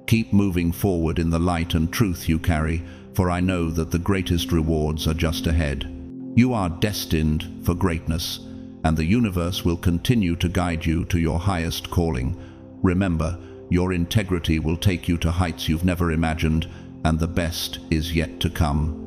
Keep moving forward in the light and truth you carry, for I know that the greatest rewards are just ahead. You are destined for greatness, and the universe will continue to guide you to your highest calling. Remember, your integrity will take you to heights you've never imagined, and the best is yet to come.